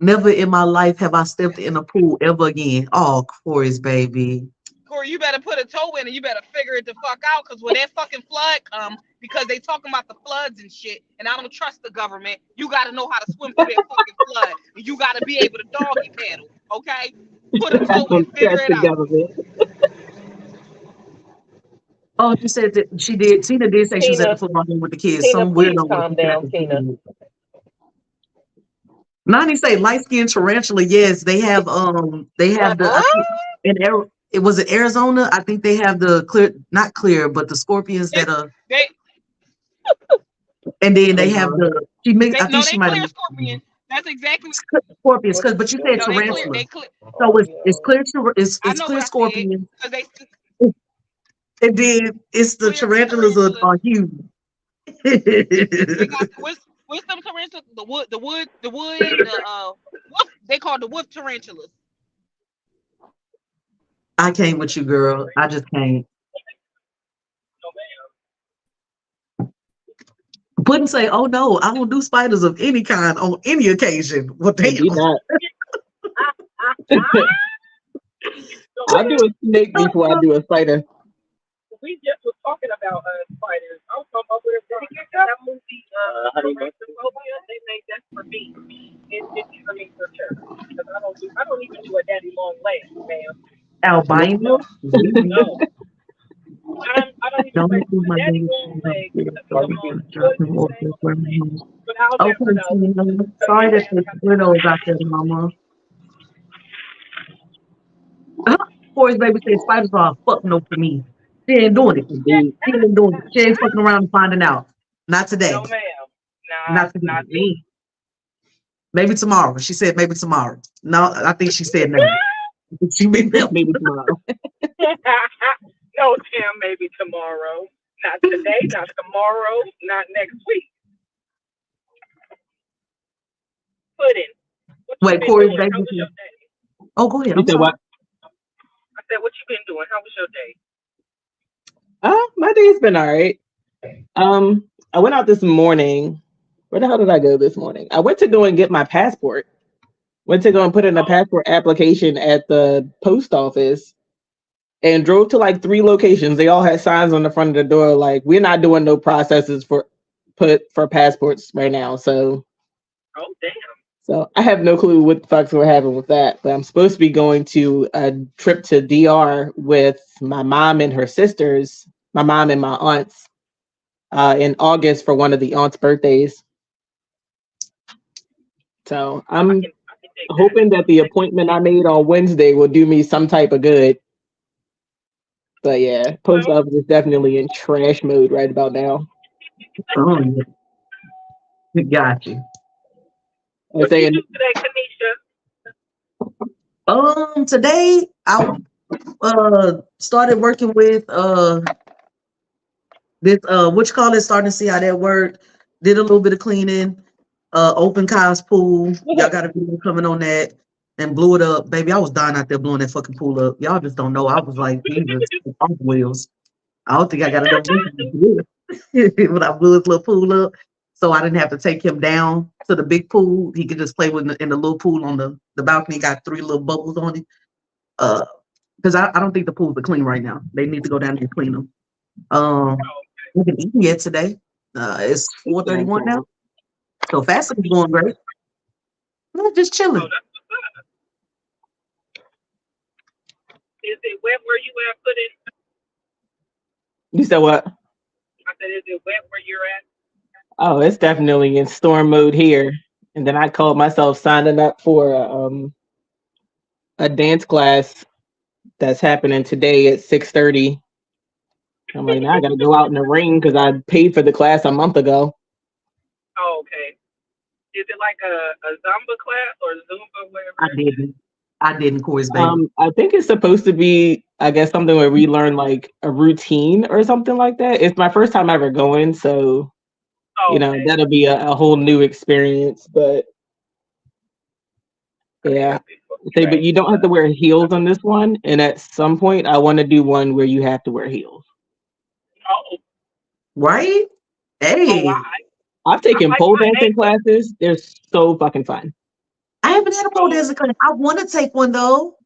never in my life have I stepped in a pool ever again. Oh, Corey's baby. Corey, you better put a toe in and you better figure it the fuck out, because when that fucking flood comes, because they talking about the floods and shit, and I don't trust the government, you got to know how to swim through that fucking flood. And you got to be able to doggy paddle, okay? Put a toe in, figure it out. Oh, she said that she did. Tina did say she was at the football game with the kids. Tina, Some please weirdo. calm down, Tina. Nani say light skinned tarantula. Yes, they have the it was in Arizona. I think they have the clear, not clear, but the scorpions that are. And then they have the she mixed. I think she might have scorpions. That's exactly scorpions. But you said tarantula. So it's clear. It's clear scorpions. And then it's the tarantulas are huge. What's them tarantulas? The wood, what they call the wolf tarantulas. I came with you, girl. I just can't. Wouldn't say, oh no, I don't do spiders of any kind on any occasion. Well, damn. I'll do a snake before I do a spider. We just was talking about spiders. I was talking about that movie, they made that for me. For sure. Because I don't even do a daddy long leg, ma'am. Albino? No. I don't even do a daddy long leg. Sorry that the widows out there, mama. Corey's baby said spiders are a fuck no for me. She ain't doing it. She ain't doing it. She ain't fucking around and finding out. Not today. No, ma'am. Not today. Not me. Maybe tomorrow. She said maybe tomorrow. No, I think she said no. She maybe tomorrow. No, Tim, maybe tomorrow. Not today, not tomorrow, not next week. Pudding. Wait, Corey's baby. Oh, go ahead. You said what? I said, what you been doing? How was your day? My day's been all right. I went out this morning. Where the hell did I go this morning? I went to go and get my passport. Went to go and put in a passport application at the post office and drove to like 3 locations. They all had signs on the front of the door like, we're not doing no processes for passports right now. So, oh damn. So I have no clue what the fuck's gonna happen with that. But I'm supposed to be going to a trip to DR with my mom and her sisters, my mom and my aunts, in August for one of the aunts' birthdays. So I'm hoping that the appointment I made on Wednesday will do me some type of good. But yeah, post office is definitely in trash mode right about now. Oh, yeah. Got you. What did you do today, Kanisha? Today I started working with this what you call it, starting to see how that worked. Did a little bit of cleaning, open Kyle's pool. Y'all got a video coming on that, and blew it up. Baby, I was dying out there blowing that fucking pool up. Y'all just don't know. I was like, Jesus, off wheels. I don't think I got enough when I blew his little pool up. So I didn't have to take him down to the big pool. He could just play with in the little pool on the balcony. Got 3 little bubbles on it. Because I don't think the pools are clean right now. They need to go down there and clean them. We haven't eaten yet today. It's 4:31 now. So fasting is going great. We're just chilling. Is it wet where you at, Pudding? You said what? I said, is it wet where you're at? Oh, it's definitely in storm mode here. And then I called myself signing up for a dance class that's happening today at 6:30. I'm like, now I gotta go out in the rain because I paid for the class a month ago. Oh, okay. Is it like a Zumba class or Zumba, whatever? I didn't, Corey's baby. I think it's supposed to be, I guess, something where we learn like a routine or something like that. It's my first time ever going, so that'll be a whole new experience. But yeah, but you don't have to wear heels on this one. And at some point, I want to do one where you have to wear heels. Oh, Right? Hey, I've taken pole dancing classes. They're so fucking fun. I haven't had a pole dancing class. I want to take one though.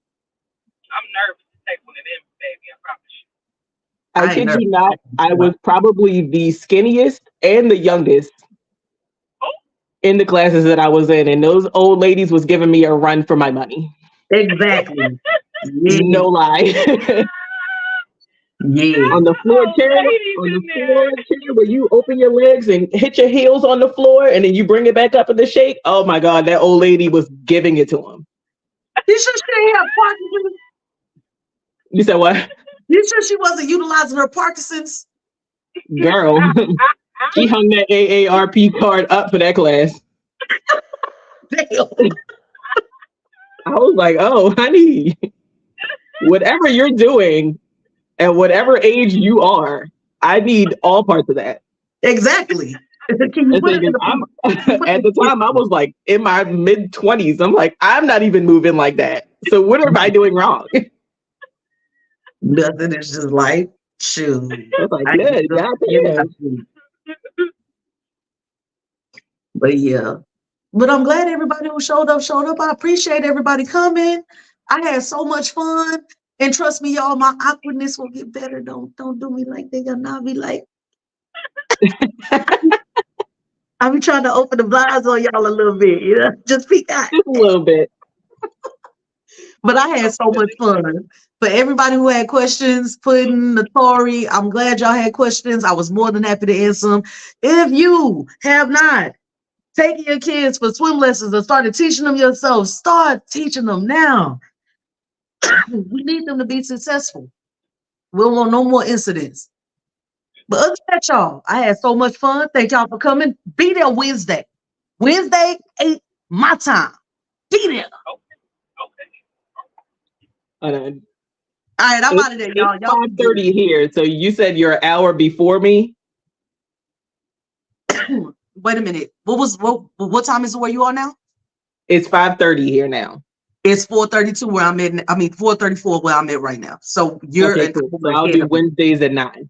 I'm nervous to take one of them, baby. I promise you. I kid you not, I was probably the skinniest and the youngest in the classes that I was in, and those old ladies was giving me a run for my money. Exactly. No lie. Yeah. On the floor chair where you open your legs and hit your heels on the floor and then you bring it back up in the shake. Oh my God, that old lady was giving it to him. You sure she didn't have Parkinson's? You said what? You sure she wasn't utilizing her Parkinson's? Girl, she hung that AARP card up for that class. Damn. I was like, oh, honey, whatever you're doing, at whatever age you are, I need all parts of that. Exactly. At the time, I was like in my mid-20s. I'm like, I'm not even moving like that. So what am I doing wrong? Nothing. It's just like, shoot. I was like, But yeah. But I'm glad everybody who showed up. I appreciate everybody coming. I had so much fun. And trust me, y'all, my awkwardness will get better. Don't do me like that. Y'all not be like. I be trying to open the blinds on y'all a little bit, just peek out. Just a little bit. But I had so much fun. For everybody who had questions, Puddin', Notori, I'm glad y'all had questions. I was more than happy to answer them. If you have not taken your kids for swim lessons or started teaching them yourself, start teaching them now. We need them to be successful. We don't want no more incidents. But other than that, y'all, I had so much fun. Thank y'all for coming. Be there Wednesday. Wednesday, 8 my time. Be there. Okay. All right, I'm out of there, y'all. It's 5:30 here. So you said you're an hour before me? Wait a minute. What time is it where you are now? It's 5:30 here now. It's 4:32 where I'm at. I mean 4:34 where I'm at right now. So you're okay, cool. So I'll do Wednesdays at 9.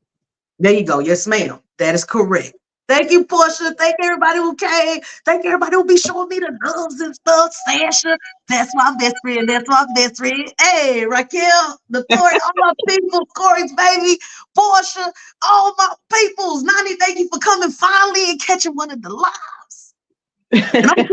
There you go. Yes, ma'am. That is correct. Thank you, Portia. Thank everybody who came. Thank everybody who be showing me the loves and stuff. Sasha, that's my best friend. That's my best friend. Hey, Raquel, Notori, all my people, Corey's baby, Portia, all my peoples. Nani, thank you for coming finally and catching one of the lives. And I'm